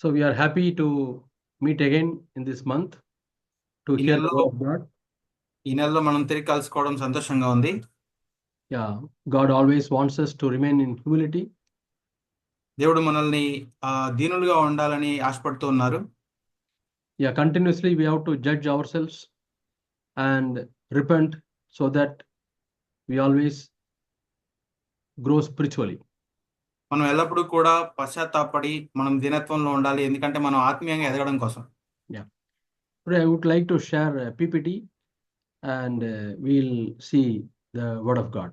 So we are happy to meet again in this month to ఈ hear the నెలలో word of God. ఈ నెలలో మనం తిరిగి కలుసుకోవడం సంతోషంగా ఉంది. Yeah, God always wants us to remain in humility. దేవుడు మనల్ని దీనులుగా ఉండాలని ఆశపడుతూ ఉన్నారు. Yeah, continuously we have to judge ourselves and repent so that we always grow spiritually. మనం ఎల్లప్పుడూ కూడా పశ్చాత్తాపడి మనం దీనత్వంలో ఉండాలి, ఎందుకంటే మనం ఆత్మీయంగా ఎదగడం కోసం. Yeah. Today I would like to share a PPT and we'll see the word of God.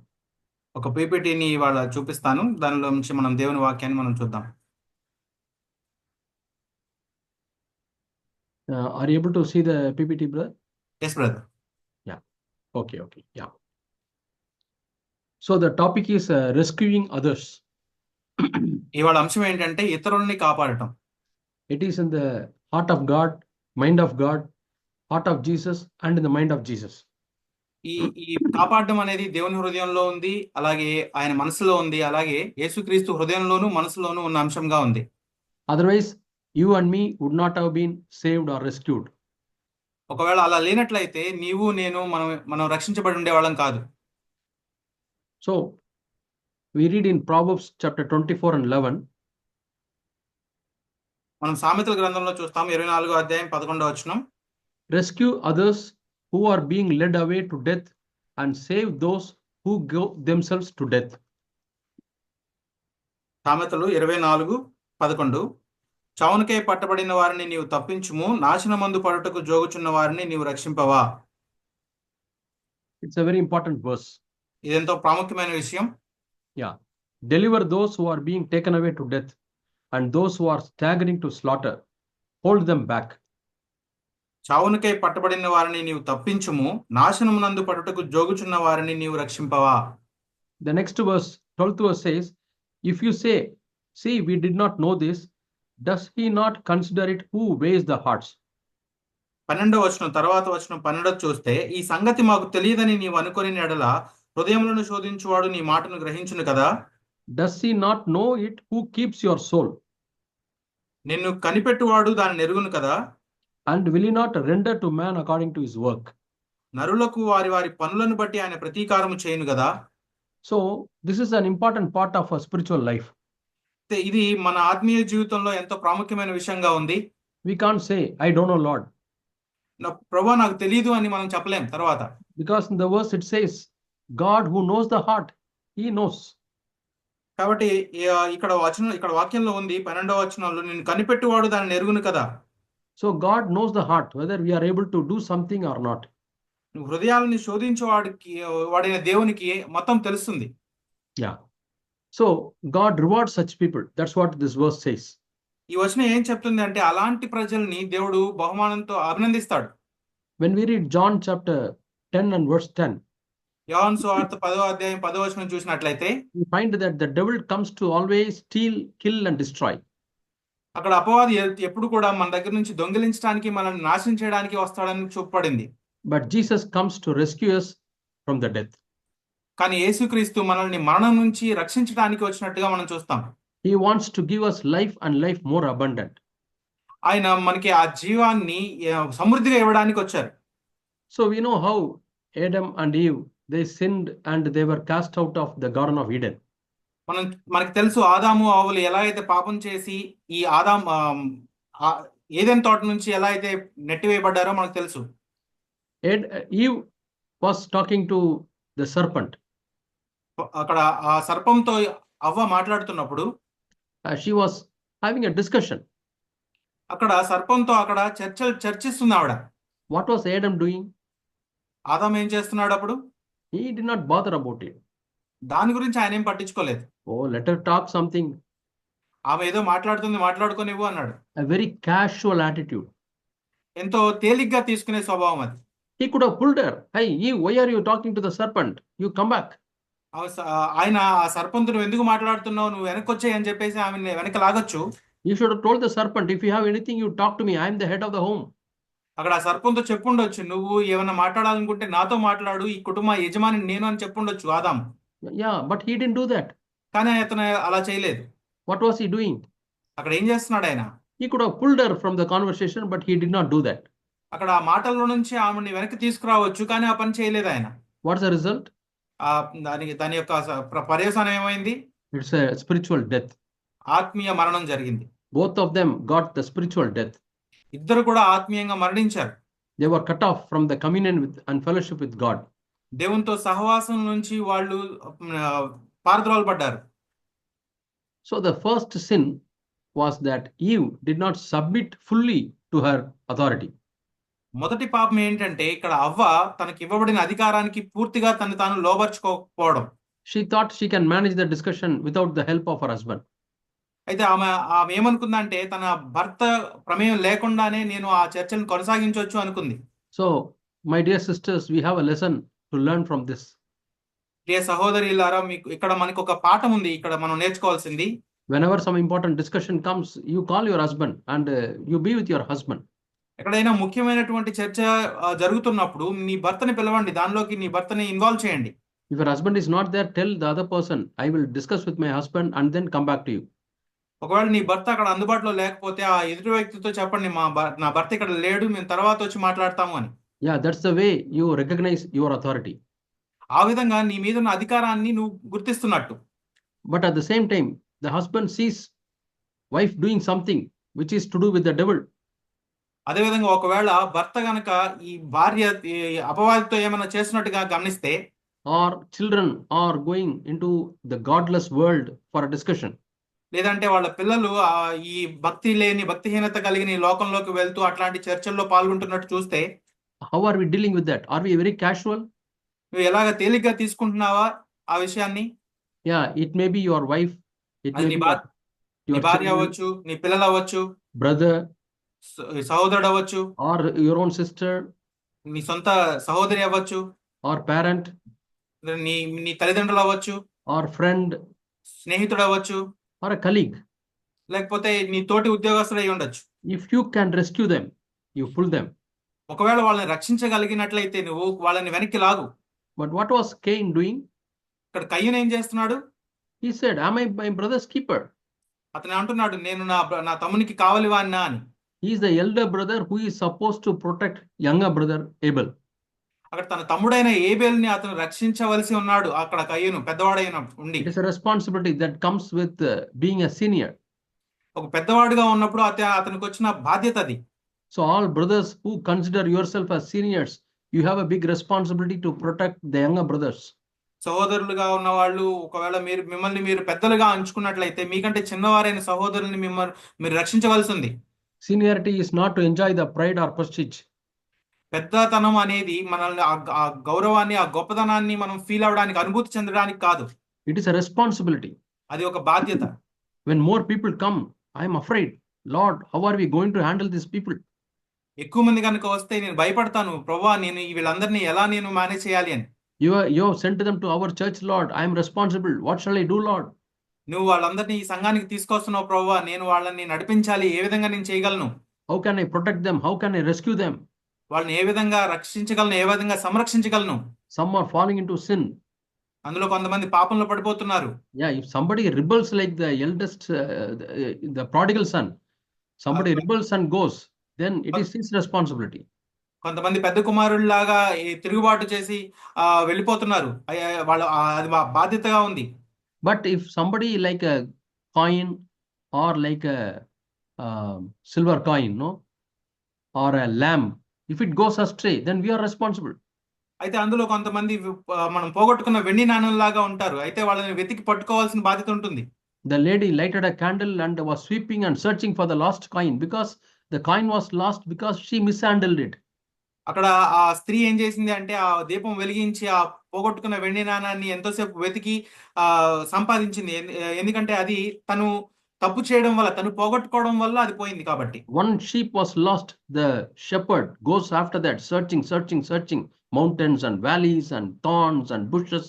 ఒక పీపీటీని ఇవాళ చూపిస్తాను, దానిలో నుంచి మనం దేవుని వాక్యాన్ని మనం చూద్దాం. Are you able to see the PPT, brother? Yes brother. Yeah. Okay. Yeah. So the topic is rescuing others. ఇవాళ అంశం ఏంటంటే ఇతరుల్ని కాపాడటం. It is in the heart of God, mind of God, heart of Jesus, and in the mind of Jesus. ఈ కాపాడడం అనేది దేవుని హృదయంలో ఉంది, అలాగే ఆయన మనసులో ఉంది, అలాగే యేసుక్రీస్తు హృదయంలోను మనసులోను ఉన్న అంశంగా ఉంది. Otherwise, you and me would not have been saved or rescued. ఒకవేళ అలా లేనట్లయితే నీవు నేను మనం రక్షించబడి ఉండేవాళ్ళం కాదు. So we read in Proverbs chapter 24 and 11. మనం సామెతల గ్రంథంలో చూస్తాం 24వ అధ్యాయం 11వ వచనం. Rescue others who are being led away to death and save those who go themselves to death. సామెతలు 24:11. చౌనుకై పట్టబడిన వారిని నీవు తప్పించుము, నాశనమందు పడుటకు జోగుచున్న వారిని నీవు రక్షింపవా. It's a very important verse. ఇదెంతో ప్రాముఖ్యమైన విషయం. Yeah. Deliver those who are being taken away to death and those who are staggering to slaughter. Hold them back. చావునికై పట్టబడిన వారిని నీవు తప్పించుము, నాశనమునందు పడుటకు జోగుచున్న వారిని నీవు రక్షింపవా. The next verse, 12th verse says, if you say, see, we did not know this, does he not consider it who weighs the hearts? 12వ వచనం తర్వాత వచనం 12 చూస్తే, ఈ సంగతి మాకు తెలియదని నీవు అనుకొని ఎడల హృదయములను శోధించువాడు నీ మాటను గ్రహించును కదా. Does he not know it who keeps your soul? నిన్ను కనిపెట్టువాడు దాన్ని ఎరుగును కదా. And will he not render to man according to his work? నరులకు వారి వారి పనులను బట్టి ఆయన ప్రతీకారము చేయును కదా. So this is an important part of our spiritual life. ఇది మన ఆత్మీయ జీవితంలో ఎంతో ప్రాముఖ్యమైన విషయంగా ఉంది. We can't say, I don't know, Lord. ప్రభువా నాకు తెలియదు అని మనం చెప్పలేం తర్వాత. Because in the verse it says, God who knows the heart, he knows. కాబట్టి ఇక్కడ వాక్యంలో ఉంది 12వ వచనంలో, నిన్ను కనిపెట్టువాడు దాన్ని ఎరుగును కదా. So God knows the heart, whether we are able to do something or not. హృదయాలని శోధించే వాడిన దేవునికి మొత్తం తెలుస్తుంది. Yeah. So God rewards such people. That's what this verse says. ఈ వచనం ఏం చెప్తుంది అంటే, అలాంటి ప్రజల్ని దేవుడు బహుమానంతో అభినందిస్తాడు. When we read John chapter 10 and verse 10, యోహాను సువార్త 10వ అధ్యాయం 10వ వచనం చూసినట్లయితే, we find that the devil comes to always steal, kill and destroy. అక్కడ అపవాది ఎప్పుడు కూడా మన దగ్గర నుంచి దొంగిలించడానికి, మనల్ని నాశనం చేయడానికి వస్తాడని చూపబడింది. But Jesus comes to rescue us from the death. కానీ యేసుక్రీస్తు మనల్ని మరణం నుంచి రక్షించడానికి వచ్చినట్టుగా మనం చూస్తాం. He wants to give us life and life more abundant. ఆయన మనకి ఆ జీవాన్ని సమృద్ధిగా ఇవ్వడానికి వచ్చారు. So we know how Adam and Eve, they sinned and they were cast out of the Garden of Eden. మనకి తెలుసు ఆదాము ఆవులు ఎలా అయితే పాపం చేసి ఈ ఏదెన్ తోట నుంచి ఎలా అయితే నెట్టివేయబడ్డారో మనకు తెలుసు. Eve was talking to the serpent. అక్కడ ఆ సర్పంతో అవ్వ మాట్లాడుతున్నప్పుడు She was having a discussion. అక్కడ సర్పంతో చర్చిస్తుంది ఆవిడ. What was Adam doing? ఆదాము ఏం చేస్తున్నాడు అప్పుడు? He did not bother about it. దాని గురించి ఆయన ఏం పట్టించుకోలేదు. Oh, let her talk something. ఆమె ఏదో మాట్లాడుకోనివ్వు అన్నాడు. A very casual attitude. ఎంతో తేలిగ్గా తీసుకునే స్వభావం అది. He could have pulled her. Hey, Eve, why are you talking to the serpent? You come back. ఆయన ఆ సర్పంతును ఎందుకు మాట్లాడుతున్నావు, నువ్వు వెనక్కి వచ్చాయి అని చెప్పేసి ఆమె వెనక లాగొచ్చు. You should have told the serpent, if you have anything, you talk to me. I am the head of the home. అక్కడ ఆ సర్పంతో చెప్పుండొచ్చు, నువ్వు ఏమైనా మాట్లాడాలనుకుంటే నాతో మాట్లాడు, ఈ కుటుంబ యజమాని నేను అని చెప్పుండొచ్చు ఆదాము. Yeah, but he didn't do that. కానీ అతను అలా చేయలేదు. What was he doing? అక్కడ ఏం చేస్తున్నాడు ఆయన? He could have pulled her from the conversation, but he did not do that. అక్కడ ఆ మాటల్లో నుంచి ఆమెని వెనక్కి తీసుకురావచ్చు, కానీ ఆ పని చేయలేదు ఆయన. What's the result? దాని యొక్క పర్యవసానం ఏమైంది? It's a spiritual death. ఆత్మీయ మరణం జరిగింది. Both of them got the spiritual death. ఇద్దరు కూడా ఆత్మీయంగా మరణించారు. They were cut off from the communion with and fellowship with God. దేవునితో సహవాసం నుంచి వాళ్ళు పారద్రోలబడ్డారు. So the first sin was that Eve did not submit fully to her authority. మొదటి పాపం ఏంటంటే ఇక్కడ అవ్వ తనకి ఇవ్వబడిన అధికారానికి పూర్తిగా తను తాను లోబర్చుకోకపోవడం. She thought she can manage the discussion without the help of her husband. అయితే ఆమె ఏమనుకుందంటే తన భర్త ప్రమేయం లేకుండానే నేను ఆ చర్చను కొనసాగించవచ్చు అనుకుంది. So my dear sisters, we have a lesson to learn from this. ప్రియ సహోదరులారా, మీకు ఇక్కడ మనకు ఒక పాఠం ఉంది, ఇక్కడ మనం నేర్చుకోవాల్సింది. Whenever some important discussion comes, you call your husband and you be with your husband. ఎక్కడైనా ముఖ్యమైనటువంటి చర్చ జరుగుతున్నప్పుడు నీ భర్తని పిలవండి, దానిలోకి నీ భర్తని ఇన్వాల్వ్ చేయండి. If your husband is not there, tell the other person, I will discuss with my husband and then come back to you. ఒకవేళ నీ భర్త అక్కడ అందుబాటులో లేకపోతే ఆ ఎదుటి వ్యక్తితో చెప్పండి, నా భర్త ఇక్కడ లేడు, మేము తర్వాత వచ్చి మాట్లాడతాము అని. Yeah, that's the way you recognize your authority. ఆ విధంగా నీ మీద ఉన్న అధికారాన్ని నువ్వు గుర్తిస్తున్నట్టు. But at the same time, the husband sees wife doing something which is to do with the devil. అదేవిధంగా ఒకవేళ భర్త గనక ఈ భార్య అపవాదితో ఏమైనా చేసినట్టుగా గమనిస్తే, or children are going into the godless world for a discussion. లేదంటే వాళ్ళ పిల్లలు ఈ భక్తిహీనత కలిగిన ఈ లోకంలోకి వెళ్తూ అట్లాంటి చర్చల్లో పాల్గొంటున్నట్టు చూస్తే, how are we dealing with that? Are we very casual? నువ్వు ఎలాగ తేలిగ్గా తీసుకుంటున్నావా ఆ విషయాన్ని? Yeah, it may be your wife, it may be నీ భార్య అవ్వచ్చు, నీ పిల్లలు అవ్వచ్చు, brother, సహోదరుడు అవ్వచ్చు, or your own sister, నీ సొంత సహోదరి అవ్వచ్చు, or parent, నీ తల్లిదండ్రులు అవ్వచ్చు, or friend, స్నేహితుడు అవ్వచ్చు, or a colleague. లేకపోతే నీ తోటి ఉద్యోగస్తుడు అయి ఉండొచ్చు. If you can rescue them, you pull them. ఒకవేళ వాళ్ళని రక్షించగలిగినట్లయితే నువ్వు వాళ్ళని వెనక్కి లాగు. But what was Cain doing? ఇక్కడ కయ్యను ఏం చేస్తున్నాడు? He said, am I my brother's keeper? అతను అంటున్నాడు, నేను నా తమ్మునికి కావలి వాడినా అని. He is the elder brother who is supposed to protect younger brother Abel. అక్కడ తన తమ్ముడైన ఏబేల్ని అతను రక్షించవలసి ఉన్నాడు. అక్కడ కయ్యను పెద్దవాడైన ఉండి. It is a responsibility that comes with being a senior. ఒక పెద్దవాడుగా ఉన్నప్పుడు అతనికి వచ్చిన బాధ్యత అది. So all brothers who consider yourself as seniors, you have a big responsibility to protect the younger brothers. సహోదరులుగా ఉన్న వాళ్ళు ఒకవేళ మిమ్మల్ని మీరు పెద్దలుగా అంచుకున్నట్లయితే మీకంటే చిన్నవారైన సహోదరుల్ని మీరు రక్షించవలసి ఉంది. Seniority is not to enjoy the pride or prestige. పెద్దతనం అనేది మనల్ని ఆ గౌరవాన్ని, ఆ గొప్పతనాన్ని మనం ఫీల్ అవడానికి, అనుభూతి చెందడానికి కాదు. It is a responsibility. అది ఒక బాధ్యత. When more people come, I am afraid, Lord, how are we going to handle these people? ఎక్కువ మంది కనుక వస్తే నేను భయపడతాను, ప్రభువా నేను వీళ్ళందరినీ ఎలా నేను మేనేజ్ చేయాలి అని. You have sent them to our church, Lord. I am responsible. What shall I do, Lord? నువ్వు వాళ్ళందరినీ ఈ సంఘానికి తీసుకొస్తున్నావు ప్రభువా, నేను వాళ్ళని నడిపించాలి, ఏ విధంగా నేను చేయగలను? How can I protect them? How can I rescue them? వాళ్ళని ఏ విధంగా రక్షించగలను, ఏ విధంగా సంరక్షించగలను? Some are falling into sin. అందులో కొంతమంది పాపంలో పడిపోతున్నారు. Yeah, if somebody rebels like the eldest, the prodigal son, somebody rebels and goes, then it is his responsibility. కొంతమంది పెద్ద కుమారుడిలాగా తిరుగుబాటు చేసి వెళ్ళిపోతున్నారు, అది బాధ్యతగా ఉంది. But if somebody like a coin or like a silver coin, no, or a lamb, if it goes astray, then we are responsible. అయితే అందులో కొంతమంది మనం పోగొట్టుకున్న వెండి నాణ్యంలాగా ఉంటారు, అయితే వాళ్ళని వెతికి పట్టుకోవాల్సిన బాధ్యత ఉంటుంది. The lady lighted a candle and was sweeping and searching for the lost coin because the coin was lost because she mishandled it. అక్కడ ఆ స్త్రీ ఏం చేసింది అంటే ఆ దీపం వెలిగించి ఆ పోగొట్టుకున్న వెండి నాణాన్ని ఎంతోసేపు వెతికి సంపాదించింది. ఎందుకంటే అది తను తప్పు చేయడం వల్ల, తను పోగొట్టుకోవడం వల్ల అది పోయింది కాబట్టి. One sheep was lost. The shepherd goes after that, searching mountains and valleys and thorns and bushes.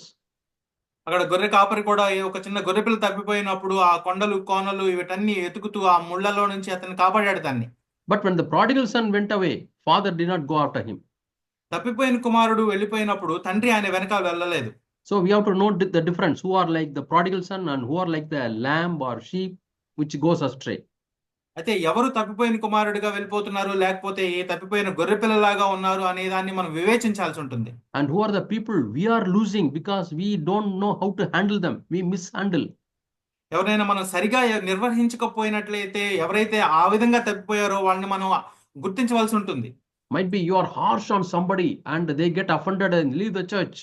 అక్కడ గొర్రె కాపరి కూడా ఒక చిన్న గొర్రె పిల్ల తప్పిపోయినప్పుడు ఆ కొండలు, కోనలు వీటన్ని వెతుకుతూ ఆ ముళ్ళలో నుంచి అతను కాపాడాడు దాన్ని. But when the prodigal son went away, father did not go after him. తప్పిపోయిన కుమారుడు వెళ్ళిపోయినప్పుడు తండ్రి ఆయన వెనకాల వెళ్ళలేదు. So we have to note the difference, who are like the prodigal son and who are like the lamb or sheep which goes astray. అయితే ఎవరు తప్పిపోయిన కుమారుడిగా వెళ్ళిపోతున్నారు, లేకపోతే ఏ తప్పిపోయిన గొర్రె పిల్లలాగా ఉన్నారు అనే దాన్ని మనం వివేచించాల్సి ఉంటుంది. And who are the people we are losing because we don't know how to handle them? We mishandle. ఎవరైనా మనం సరిగా నిర్వహించకపోయినట్లయితే, ఎవరైతే ఆ విధంగా తప్పిపోయారో వాళ్ళని మనం గుర్తించవలసి ఉంటుంది. Might be you are harsh on somebody and they get offended and leave the church.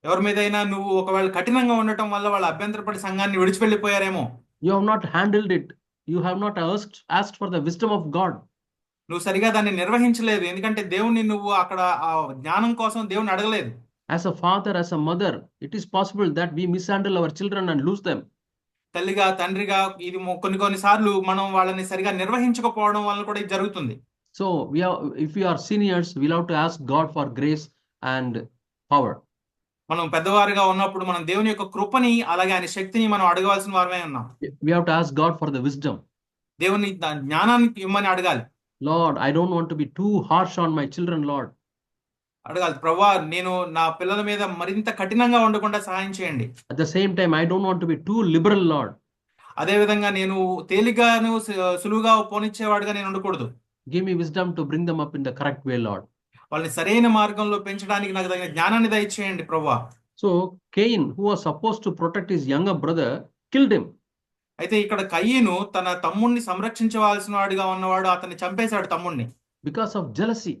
ఎవరి మీదైనా నువ్వు ఒకవేళ కఠినంగా ఉండటం వల్ల వాళ్ళు అభ్యంతరపడి సంఘాన్ని విడిచి వెళ్ళిపోయారేమో. You have not handled it. You have not asked for the wisdom of God. నువ్వు సరిగా దాన్ని నిర్వహించలేదు, ఎందుకంటే దేవుణ్ణి నువ్వు అక్కడ ఆ జ్ఞానం కోసం దేవుణ్ణి అడగలేదు. As a father, as a mother, it is possible that we mishandle our children and lose them. తల్లిగా తండ్రిగా ఇది కొన్ని సార్లు మనం వాళ్ళని సరిగా నిర్వహించకపోవడం వల్ల కూడా ఇది జరుగుతుంది. So if we are seniors, we'll have to ask God for grace and power. మనం పెద్దవారుగా ఉన్నప్పుడు మనం దేవుని యొక్క కృపని అలాగే ఆయన శక్తిని మనం అడగవలసిన వారమే ఉన్నాం. We have to ask God for the wisdom. దేవుని జ్ఞానానికి ఇమ్మని అడగాలి. Lord, I don't want to be too harsh on my children, Lord. అడగాలి, ప్రభువా నేను నా పిల్లల మీద మరింత కఠినంగా ఉండకుండా సహాయం చేయండి. At the same time, I don't want to be too liberal, Lord. అదే విధంగా నేను తేలిగ్గాను సులువుగా పోనిచ్చేవాడుగా నేను ఉండకూడదు. Give me wisdom to bring them up in the correct way, Lord. వాళ్ళని సరైన మార్గంలో పెంచడానికి నాకు తగిన జ్ఞానాన్ని దయచేయండి ప్రభువా. So Cain, who was supposed to protect his younger brother, killed him. అయితే ఇక్కడ కయీను తన తమ్ముణ్ణి సంరక్షించవలసిన వాడిగా ఉన్నవాడు అతన్ని చంపేశాడు తమ్ముణ్ణి. Because of jealousy.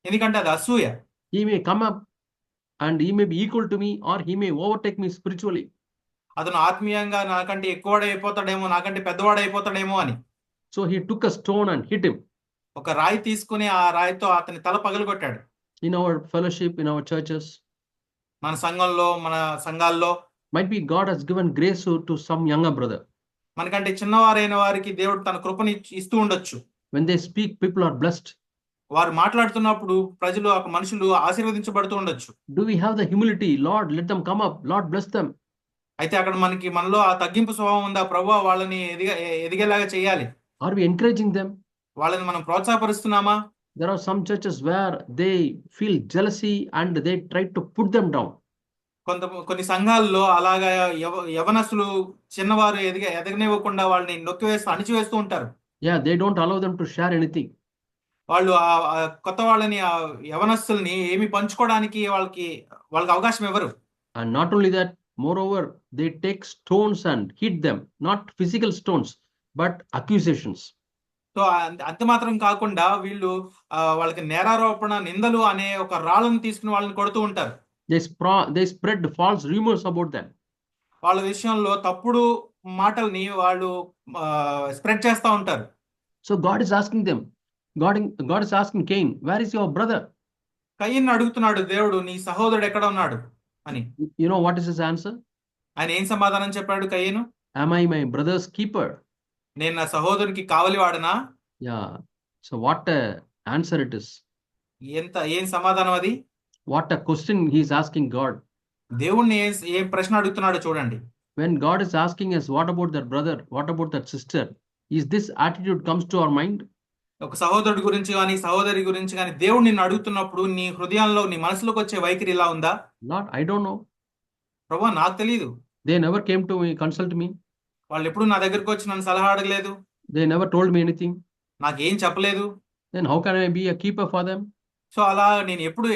ఎందుకంటే అది అసూయ. He may come up and he may be equal to me or he may overtake me spiritually. అతను ఆత్మీయంగా నాకంటే ఎక్కువడైపోతాడేమో, నాకంటే పెద్దవాడైపోతాడేమో అని. So he took a stone and hit him. ఒక రాయి తీసుకుని ఆ రాయితో అతని తల పగలగొట్టాడు. In our fellowship, in our churches, మన సంఘంలో మన సంఘాల్లో might be God has given grace to some younger brother. మనకంటే చిన్నవారైన వారికి దేవుడు తన కృపని ఇస్తూ ఉండొచ్చు. When they speak, people are blessed. వారు మాట్లాడుతున్నప్పుడు ప్రజలు మనుషులు ఆశీర్వదించబడుతూ ఉండొచ్చు. Do we have the humility? Lord, let them come up. Lord, bless them. అయితే అక్కడ మనలో ఆ తగ్గింపు స్వభావం ఉందా? ప్రభువా వాళ్ళని ఎదిగేలాగా చేయాలి. Are we encouraging them? వాళ్ళని మనం ప్రోత్సాహపరుస్తున్నామా? There are some churches where they feel jealousy and they try to put them down. కొన్ని సంఘాల్లో అలాగా యవనస్తులు చిన్నవారు ఎదగనివ్వకుండా వాళ్ళని నొక్కివేస్తూ అణిచివేస్తూ ఉంటారు. Yeah, they don't allow them to share anything. వాళ్ళు కొత్త వాళ్ళని యవనస్తుల్ని ఏమి పంచుకోవడానికి వాళ్ళకి అవకాశం ఇవ్వరు. And not only that, moreover, they take stones and hit them, not physical stones, but accusations. So అంత మాత్రం కాకుండా వీళ్ళు వాళ్ళకి నేరారోపణ నిందలు అనే ఒక రాళ్ళను తీసుకుని వాళ్ళని కొడుతూ ఉంటారు. They spread false rumors about them. వాళ్ళ విషయంలో తప్పుడు మాటల్ని వాళ్ళు స్ప్రెడ్ చేస్తూ ఉంటారు. So God is asking them. God is asking Cain, where is your brother? కయీన్ అడుగుతున్నాడు దేవుడు, నీ సహోదరుడు ఎక్కడ ఉన్నాడు అని. You know what is his answer? ఆయన ఏం సమాధానం చెప్పాడు కయీను? Am I my brother's keeper? నేను నా సహోదరునికి కావలి వాడనా? Yeah. So what a answer it is. ఏం సమాధానం అది? What a question he is asking God. దేవుణ్ణి ఏం ప్రశ్న అడుగుతున్నాడో చూడండి. When God is asking us, what about that brother? What about that sister? Is this attitude comes to our mind? ఒక సహోదరుడి గురించి కానీ సహోదరి గురించి కానీ దేవుడు నిన్ను అడుగుతున్నప్పుడు నీ హృదయంలో నీ మనసులోకి వచ్చే వైఖరి ఇలా ఉందా? Lord, I don't know. ప్రభువా నాకు తెలియదు. They never came to me, consult me. వాళ్ళు ఎప్పుడు నా దగ్గరకు వచ్చి నన్ను సలహా అడగలేదు. They never told me anything. నాకేం చెప్పలేదు. Then how can I be a keeper for them? So అలా నేను ఎప్పుడు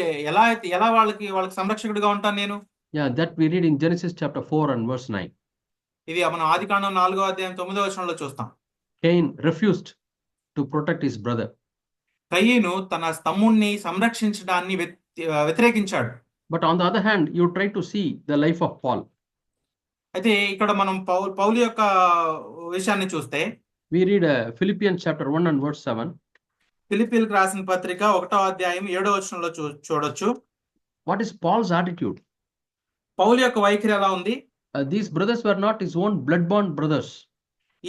ఎలా వాళ్ళకి సంరక్షకుడిగా ఉంటాను నేను? Yeah, that we read in Genesis chapter 4 and verse 9. ఇది మనం ఆదికాండం 4వ అధ్యాయం 9వ వచనంలో చూస్తాం. Cain refused to protect his brother. కయీను తన తమ్ముణ్ణి సంరక్షించడాన్ని వ్యతిరేకించాడు. But on the other hand, you try to see the life of Paul. అయితే ఇక్కడ మనం పౌలు యొక్క విషయాన్ని చూస్తే We read Philippians chapter 1 and verse 7. ఫిలిప్పీయులకు రాసిన పత్రిక 1వ అధ్యాయం 7వ వచనంలో చూడొచ్చు. What is Paul's attitude? పౌలు యొక్క వైఖరి ఎలా ఉంది? These brothers were not his own blood-born brothers.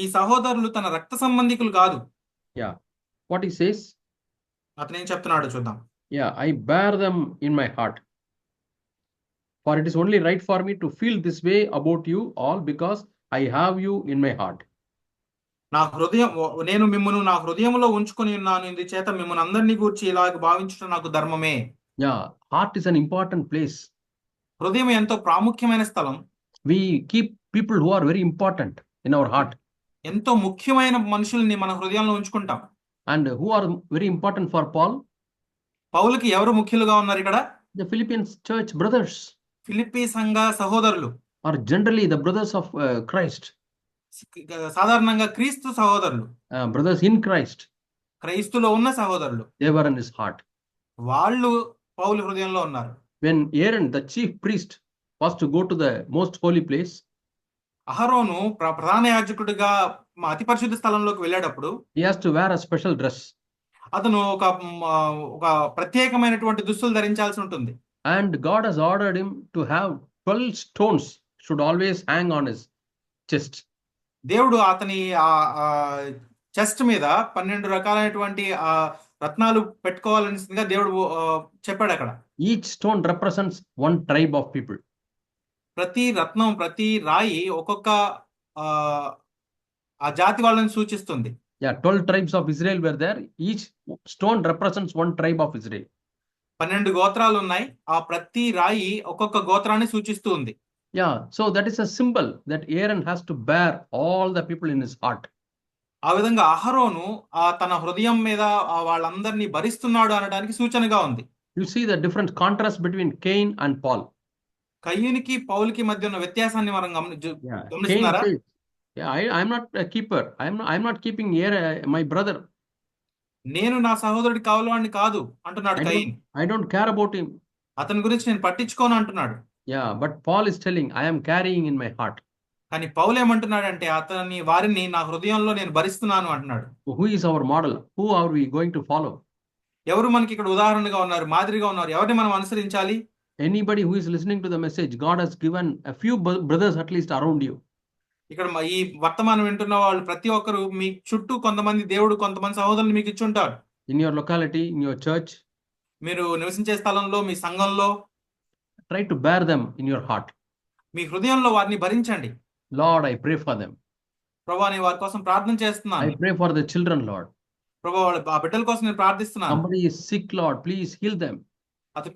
ఈ సహోదరులు తన రక్త సంబంధికులు కాదు. Yeah. What he says? అతను ఏం చెప్తున్నాడో చూద్దాం. Yeah, I bear them in my heart. For it is only right for me to feel this way about you all because I have you in my heart. నేను మిమ్మును నా హృదయంలో ఉంచుకొని ఉన్నాను, ఇందుచేత మిమ్మల్ని అందరినీ గూర్చి ఇలాగ భావించడం నాకు ధర్మమే. Yeah, heart is an important place. హృదయం ఎంతో ప్రాముఖ్యమైన స్థలం. We keep people who are very important in our heart. ఎంతో ముఖ్యమైన మనుషుల్ని మన హృదయంలో ఉంచుకుంటాం. And who are very important for Paul? పౌలుకి ఎవరు ముఖ్యులుగా ఉన్నారు ఇక్కడ? The Philippians church brothers, Philippi సంఘ సహోదరులు, or generally the brothers of Christ, సాధారణంగా క్రీస్తు సహోదరులు, brothers in Christ. క్రైస్తులో ఉన్న సహోదరులు, They were in his heart. వాళ్ళు పౌలు హృదయంలో ఉన్నారు. When Aaron, the chief priest, was to go to the most holy place, అహరోను ప్రధాన యాజకుడిగా అతి పరిశుద్ధ స్థలంలోకి వెళ్ళేటప్పుడు he has to wear a special dress. అతను ఒక ప్రత్యేకమైనటువంటి దుస్తులు ధరించాల్సి ఉంటుంది. And God has ordered him to have 12 stones should always hang on his chest. దేవుడు అతని చెస్ట్ మీద 12 రకాలైనటువంటి రత్నాలు పెట్టుకోవాల్సిందిగా దేవుడు చెప్పాడు అక్కడ. Each stone represents one tribe of people. ప్రతి రత్నం, ప్రతి రాయి ఒక్కొక్క ఆ జాతి వాళ్ళని సూచిస్తుంది. Yeah, 12 tribes of Israel were there. Each stone represents one tribe of Israel. 12 గోత్రాలు ఉన్నాయి. ఆ ప్రతి రాయి ఒక్కొక్క గోత్రాన్ని సూచిస్తూ ఉంది. Yeah, so that is a symbol that Aaron has to bear all the people in his heart. ఆ విధంగా అహరోను తన హృదయం మీద వాళ్ళందరినీ భరిస్తున్నాడు అనడానికి సూచనగా ఉంది. You see the different contrast between Cain and Paul. కయ్యూనికి పౌలుకి మధ్య ఉన్న వ్యత్యాసాన్ని మనం Yeah, Cain గమనిస్తున్నారా? says, yeah, I'm not a keeper. I'm not keeping my brother. నేను నా సహోదరుడి కావలవాడిని కాదు అంటున్నాడు కయ్యూన్. I don't care about him. అతని గురించి నేను పట్టించుకోను అంటున్నాడు. Yeah, but Paul is telling, I am carrying in my heart. కానీ పౌలు ఏమంటున్నాడంటే వారిని నా హృదయంలో నేను భరిస్తున్నాను అంటున్నాడు. Who is our model? Who are we going to follow? ఎవరు మనకి ఇక్కడ ఉదాహరణగా ఉన్నారు, మాదిరిగా ఉన్నారు? ఎవరిని మనం అనుసరించాలి? Anybody who is listening to the message, God has given a few brothers at least around you. ఇక్కడ ఈ వర్తమానం వింటున్న వాళ్ళు ప్రతి ఒక్కరు మీ చుట్టూ దేవుడు కొంతమంది సహోదరులు మీకు ఇచ్చి ఉంటారు. In your locality, in your church, మీరు నివసించే స్థలంలో, మీ సంఘంలో try to bear them in your heart. మీ హృదయంలో వారిని భరించండి. Lord, I pray for them. ప్రభువా, నేను వారి కోసం ప్రార్థన చేస్తున్నాను. I pray for the children, Lord. ప్రభువా, ఆ బిడ్డల కోసం నేను ప్రార్థిస్తున్నాను. Somebody is sick, Lord, please heal them.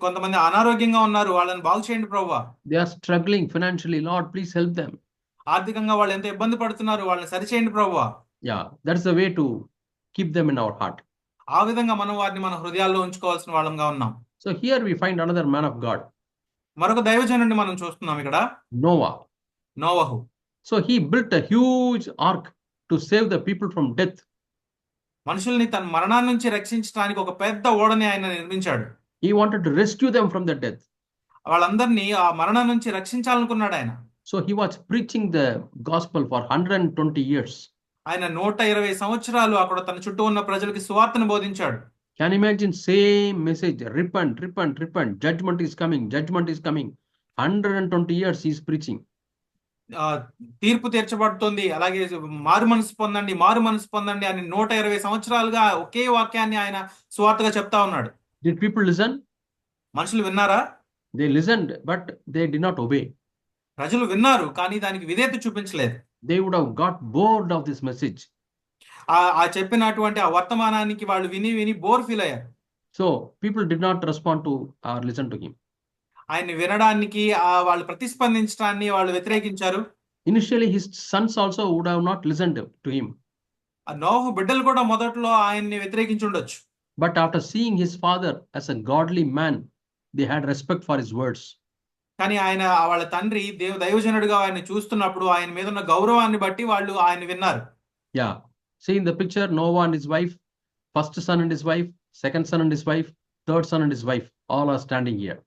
కొంతమంది అనారోగ్యంగా ఉన్నారు, వాళ్ళని బాగు చేయండి ప్రభువా. They are struggling financially, Lord, please help them. ఆర్థికంగా వాళ్ళు ఎంత ఇబ్బంది పడుతున్నారు, వాళ్ళని సరిచేయండి ప్రభువా. Yeah, that's the way to keep them in our heart. ఆ విధంగా మనం వారిని మన హృదయాల్లో ఉంచుకోవాల్సిన వాళ్ళంగా ఉన్నాం. So here we find another man of God. మరొక దైవజనుడిని మనం చూస్తున్నాం ఇక్కడ, Noah. నోవహు. So he built a huge ark to save the people from death. మనుషుల్ని తన మరణాన్ని నుంచి రక్షించడానికి ఒక పెద్ద ఓడని ఆయన నిర్మించాడు. He wanted to rescue them from the death. వాళ్ళందరినీ ఆ మరణం నుంచి రక్షించాలనుకున్నాడు ఆయన. So he was preaching the gospel for 120 years. ఆయన 120 సంవత్సరాలు అక్కడ తన చుట్టూ ఉన్న ప్రజలకి సువార్తను బోధించాడు. Can you imagine same message? Repent, repent, repent. Judgment is coming. Judgment is coming. 120 years he is preaching. తీర్పు తీర్చబడుతుంది, అలాగే మారు మనసు పొందండి, మారు మనసు పొందండి అని 120 సంవత్సరాలుగా ఒకే వాక్యాన్ని ఆయన సువార్తగా చెప్తా ఉన్నాడు. Did people listen? మనుషులు విన్నారా? They listened, but they did not obey. ప్రజలు విన్నారు, కానీ దానికి విధేయత చూపించలేదు. They would have got bored of this message. చెప్పినటువంటి ఆ వర్తమానానికి వాళ్ళు విని విని బోర్ ఫీల్ అయ్యారు. So people did not respond to or listen to him. ఆయన్ని వినడానికి వాళ్ళు ప్రతిస్పందించడాన్ని వాళ్ళు వ్యతిరేకించారు. Initially his sons also would have not listened to him. నోహు బిడ్డలు కూడా మొదట్లో ఆయన్ని వ్యతిరేకించి ఉండొచ్చు. But after seeing his father as a godly man, they had respect for his words. కానీ వాళ్ళ తండ్రి దైవజనుడిగా ఆయన చూస్తున్నప్పుడు ఆయన మీద ఉన్న గౌరవాన్ని బట్టి వాళ్ళు ఆయన విన్నారు. Yeah. See in the picture, Noah and his wife, first son and his wife, second son and his wife, third son and his wife, all are standing here.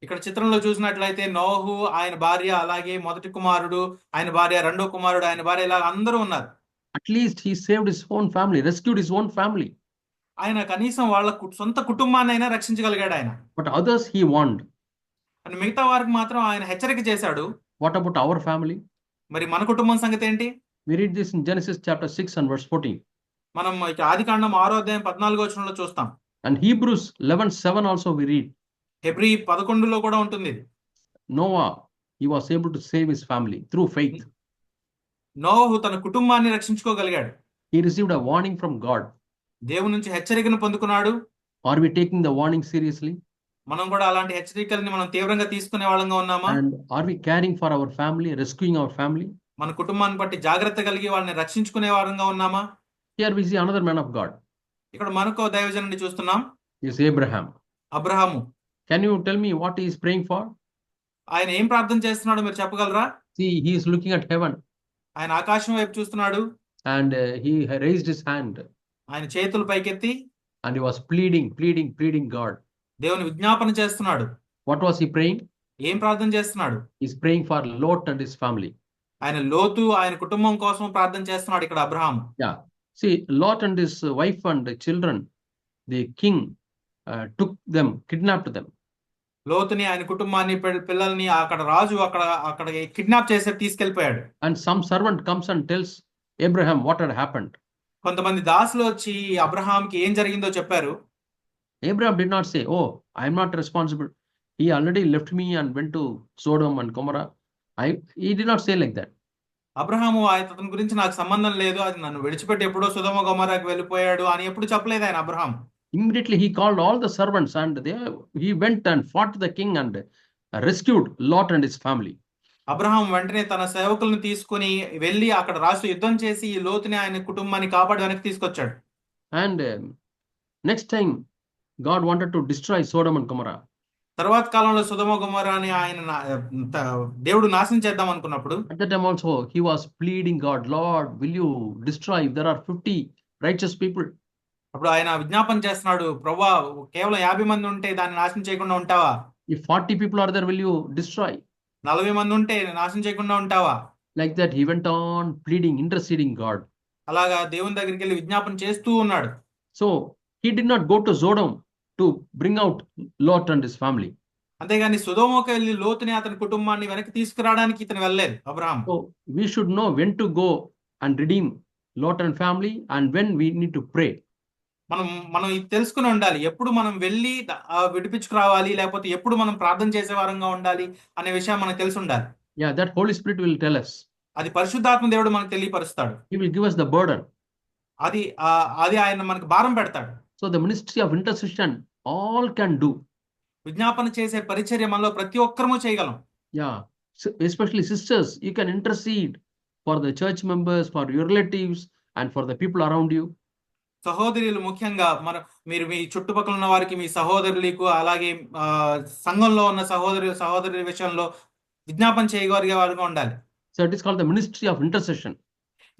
ఇక్కడ చిత్రంలో చూసినట్లయితే నోహు, ఆయన భార్య, అలాగే మొదటి కుమారుడు, ఆయన భార్య, రెండో కుమారుడు, ఆయన భార్య, ఇలా అందరూ ఉన్నారు. At least he saved his own family, rescued his own family. ఆయన కనీసం వాళ్ళ సొంత కుటుంబాన్ని అయినా రక్షించగలిగాడు ఆయన. But others he warned. అని మిగతా వారికి మాత్రం ఆయన హెచ్చరిక చేశాడు. What about our family? మరి మన కుటుంబం సంగతి ఏంటి? We read this in Genesis chapter 6 and verse 14. మనం ఆదికాండం 6వ అధ్యాయం 14వ వచనంలో చూస్తాం. And Hebrews 11:7 also we read. Hebrew 11లో కూడా ఉంటుంది. Noah, he was able to save his family through faith. నోహు తన కుటుంబాన్ని రక్షించుకోగలిగాడు. He received a warning from God. దేవుని నుంచి హెచ్చరికను పొందుకున్నాడు. Are we taking the warning seriously? మనం కూడా అలాంటి హెచ్చరికల్ని మనం తీవ్రంగా తీసుకునే వాళ్ళంగా ఉన్నామా? And are we caring for our family, rescuing our family? మన కుటుంబాన్ని బట్టి జాగ్రత్త కలిగి వాళ్ళని రక్షించుకునే వారంగా ఉన్నామా? Here we see another man of God, ఇక్కడ మరొక దైవజనుడిని చూస్తున్నాం, is Abraham. Abraham. Can you tell me what he is praying for? ఆయన ఏం ప్రార్థన చేస్తున్నాడో మీరు చెప్పగలరా? See, he is looking at heaven ఆయన ఆకాశం వైపు చూస్తున్నాడు, and he raised his hand ఆయన చేతులు పైకెత్తి and he was pleading God. దేవుని విజ్ఞాపన చేస్తున్నాడు. What was he praying? ఏం ప్రార్థన చేస్తున్నాడు? He's praying for Lot and his family. ఆయన లోతు, ఆయన కుటుంబం కోసం ప్రార్థన చేస్తున్నాడు ఇక్కడ Abraham. Yeah. See, Lot and his wife and children, the king took them, kidnapped them. లోతుని, ఆయన కుటుంబాన్ని, పిల్లల్ని అక్కడ రాజు అక్కడ కిడ్నాప్ చేసి తీసుకెళ్లిపోయాడు. And some servant comes and tells Abraham what had happened. కొంతమంది దాసులు వచ్చి అబ్రహాంకి ఏం జరిగిందో చెప్పారు. Abraham did not say, "Oh, I am not responsible. He already left me and went to Sodom and Gomorrah." He did not say like that. Abraham అతని గురించి నాకు సంబంధం లేదు, అది నన్ను విడిచిపెట్టి ఎప్పుడో సొదొమ గొమొర్రాకి వెళ్ళిపోయాడు అని ఎప్పుడు చెప్పలేదు ఆయన Abraham. Immediately he called all the servants and he went and fought the king and rescued Lot and his family. Abraham వెంటనే తన సేవకులను తీసుకుని వెళ్ళి అక్కడ రాజుతో యుద్ధం చేసి ఈ లోతుని, ఆయన కుటుంబాన్ని కాపాడి వెనక్కి తీసుకొచ్చాడు. And next time God wanted to destroy Sodom and Gomorrah. తర్వాత కాలంలో సొదొమ గొమొర్రాని ఆయన దేవుడు నాశనం చేద్దాం అనుకున్నప్పుడు At that time also he was pleading God, "Lord, will you destroy if there are 50 righteous people?" అప్పుడు ఆయన విజ్ఞాపన చేస్తున్నాడు, ప్రభువా కేవలం 50 మంది ఉంటే దాన్ని నాశనం చేయకుండా ఉంటావా? If 40 people are there, will you destroy? 40 మంది ఉంటే నాశనం చేయకుండా ఉంటావా? Like that he went on pleading, interceding God. అలాగా దేవుని దగ్గరికి వెళ్ళి విజ్ఞాపన చేస్తూ ఉన్నాడు. So he did not go to Sodom to bring out Lot and his family. అంతేగాని సొదొమకి వెళ్ళి లోతుని, అతని కుటుంబాన్ని వెనక్కి తీసుకురావడానికి ఇతను వెళ్ళలేదు Abraham. So we should know when to go and redeem Lot and family and when we need to pray. మనం ఇది తెలుసుకుని ఉండాలి, ఎప్పుడు మనం వెళ్ళి విడిపించుకురావాలి, లేకపోతే ఎప్పుడు మనం ప్రార్థన చేసే వారంగా ఉండాలి అనే విషయం మనకు తెలిసి ఉండాలి. Yeah, that Holy Spirit will tell us. అది పరిశుద్ధాత్మ దేవుడు మనకు తెలియపరుస్తాడు. He will give us the burden. అది ఆయన మనకు భారం పెడతాడు. So the ministry of intercession all can do. విజ్ఞాపన చేసే పరిచర్య మనలో ప్రతి ఒక్కరము చేయగలం. Yeah, especially sisters, you can intercede for the church members, for your relatives and for the people around you. సహోదరులు ముఖ్యంగా మీరు మీ చుట్టుపక్కల ఉన్న వారికి, మీ సహోదరులకు, అలాగే సంఘంలో ఉన్న సహోదరుల విషయంలో విజ్ఞాపన చేయగలిగే వారుగా ఉండాలి. So it is called the ministry of intercession.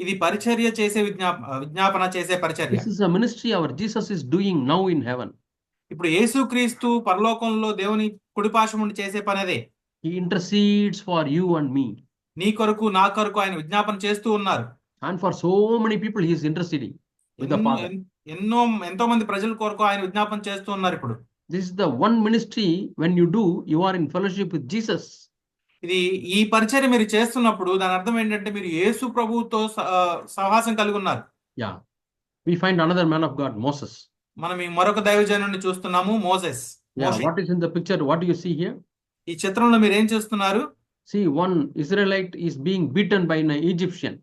ఇది పరిచర్య చేసే విజ్ఞాపన చేసే పరిచర్య. This is a ministry our Jesus is doing now in heaven. ఇప్పుడు యేసుక్రీస్తు పరలోకంలో దేవుని కుడిపార్శ్వం నుండి చేసే పనిదే. He intercedes for you and me. నీ కొరకు, నా కొరకు ఆయన విజ్ఞాపన చేస్తూ ఉన్నారు. And for so many people he is interceding with the Father. ఎంతో మంది ప్రజల కొరకు ఆయన విజ్ఞాపన చేస్తూ ఉన్నారు. ఇప్పుడు This is the one ministry when you do, you are in fellowship with Jesus. ఈ పరిచర్య మీరు చేస్తున్నప్పుడు దాని అర్థం ఏంటంటే మీరు యేసు ప్రభువుతో సహవాసం కలిగి ఉన్నారు. Yeah. We find another man of God, Moses. మనం ఈ మరొక దైవజనుడిని చూస్తున్నాము, Moses. Yeah, what is in the picture? What do you see here? ఈ చిత్రంలో మీరు ఏం చూస్తున్నారు? See, one Israelite is being beaten by an Egyptian.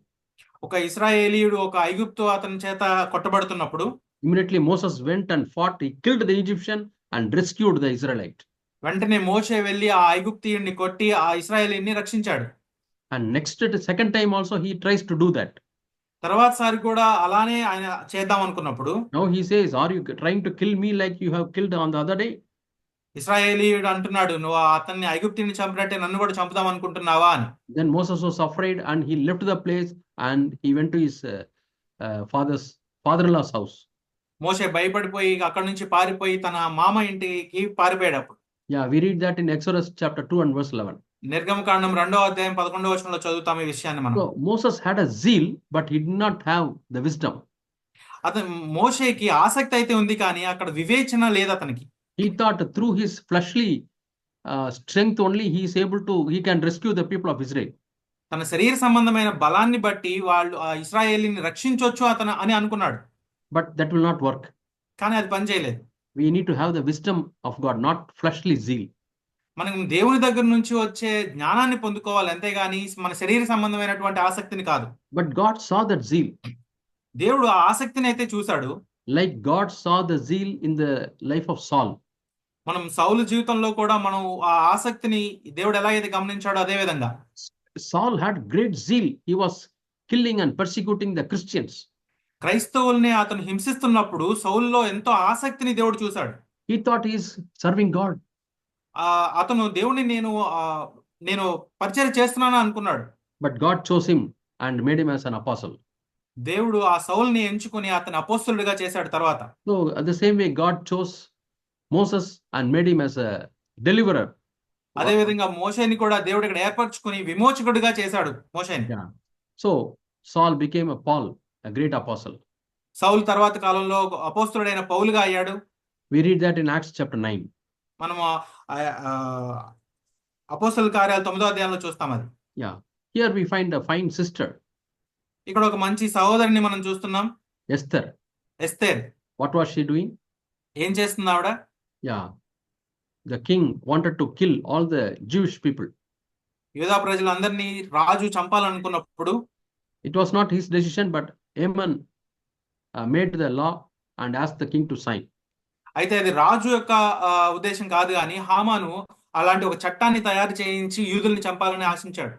ఒక ఇశ్రాయేలీయుడు ఒక ఐగుప్తు అతని చేత కొట్టబడుతున్నప్పుడు Immediately Moses went and fought. He killed the Egyptian and rescued the Israelite. వెంటనే మోషే వెళ్ళి ఆ ఐగుప్తీయుడిని కొట్టి ఆ ఇశ్రాయేలీని రక్షించాడు. And second time also he tries to do that. తర్వాత సారి కూడా అలానే ఆయన చేద్దాం అనుకున్నప్పుడు Now he says, "Are you trying to kill me like you have killed on the other day?" ఇశ్రాయేలీయుడు అంటున్నాడు, నువ్వు అతన్ని ఐగుప్తీయుని చంపినట్టే నన్ను కూడా చంపుదాం అనుకుంటున్నావా అని. Then Moses was afraid and he left the place and he went to his father-in-law's house. మోషే భయపడిపోయి అక్కడి నుంచి పారిపోయి తన మామ ఇంటికి పారిపోయాడు. అప్పుడు Yeah, we read that in Exodus chapter 2 and verse 11. నిర్గమకాండం 2వ అధ్యాయం 11వ వచనంలో చదువుతాం ఈ విషయాన్ని మనం. So Moses had a zeal, but he did not have the wisdom. మోషేకి ఆసక్తి అయితే ఉంది, కానీ అక్కడ వివేచన లేదు అతనికి. He thought through his fleshly strength only he can rescue the people of Israel. తన శరీర సంబంధమైన బలాన్ని బట్టి వాళ్ళు ఆ ఇశ్రాయేలీని రక్షించొచ్చు అని అనుకున్నాడు. But that will not work. కానీ అది పని చేయలేదు. We need to have the wisdom of God, not fleshly zeal. మనం దేవుని దగ్గర నుంచి వచ్చే జ్ఞానాన్ని పొందుకోవాలి, అంతేగాని మన శరీర సంబంధమైనటువంటి ఆసక్తిని కాదు. But God saw that zeal. దేవుడు ఆ ఆసక్తిని అయితే చూశాడు. Like God saw the zeal in the life of Saul. మనం సౌలు జీవితంలో కూడా మనం ఆ ఆసక్తిని దేవుడు ఎలా అయితే గమనించాడో అదే విధంగా Saul had great zeal. He was killing and persecuting the Christians. క్రైస్తవుల్ని అతను హింసిస్తున్నప్పుడు సౌలులో ఎంతో ఆసక్తిని దేవుడు చూశాడు. He thought he is serving God. అతను దేవుణ్ణి నేను పరిచయం చేస్తున్నాను అనుకున్నాడు. But God chose him and made him as an apostle. దేవుడు ఆ సౌలుని ఎంచుకొని అతని అపోస్తలుడిగా చేశాడు తర్వాత. So the same way God chose Moses and made him as a deliverer. అదే విధంగా మోషేని కూడా దేవుడు ఇక్కడ ఏర్పరచుకొని విమోచకుడిగా చేశాడు మోషేని. Yeah. So Saul became a Paul, a great apostle. సౌలు తర్వాత కాలంలో అపోస్తలుడైన పౌలుగా అయ్యాడు. We read that in Acts chapter 9. మనము అపోస్తలుల కార్యాలు 9వ అధ్యాయంలో చూస్తాం అది. Yeah. Here we find a fine sister, ఇక్కడ ఒక మంచి సహోదరిని మనం చూస్తున్నాం, Esther. Esther. What was she doing? ఏం చేస్తుంది ఆవిడ? Yeah. The king wanted to kill all the Jewish people. యూదా ప్రజలందరినీ రాజు చంపాలనుకున్నప్పుడు It was not his decision, but Haman made the law and asked the king to sign. అయితే అది రాజు యొక్క ఉద్దేశం కాదు, కానీ హామాను అలాంటి ఒక చట్టాన్ని తయారు చేయించి యూదుల్ని చంపాలని ఆశించాడు.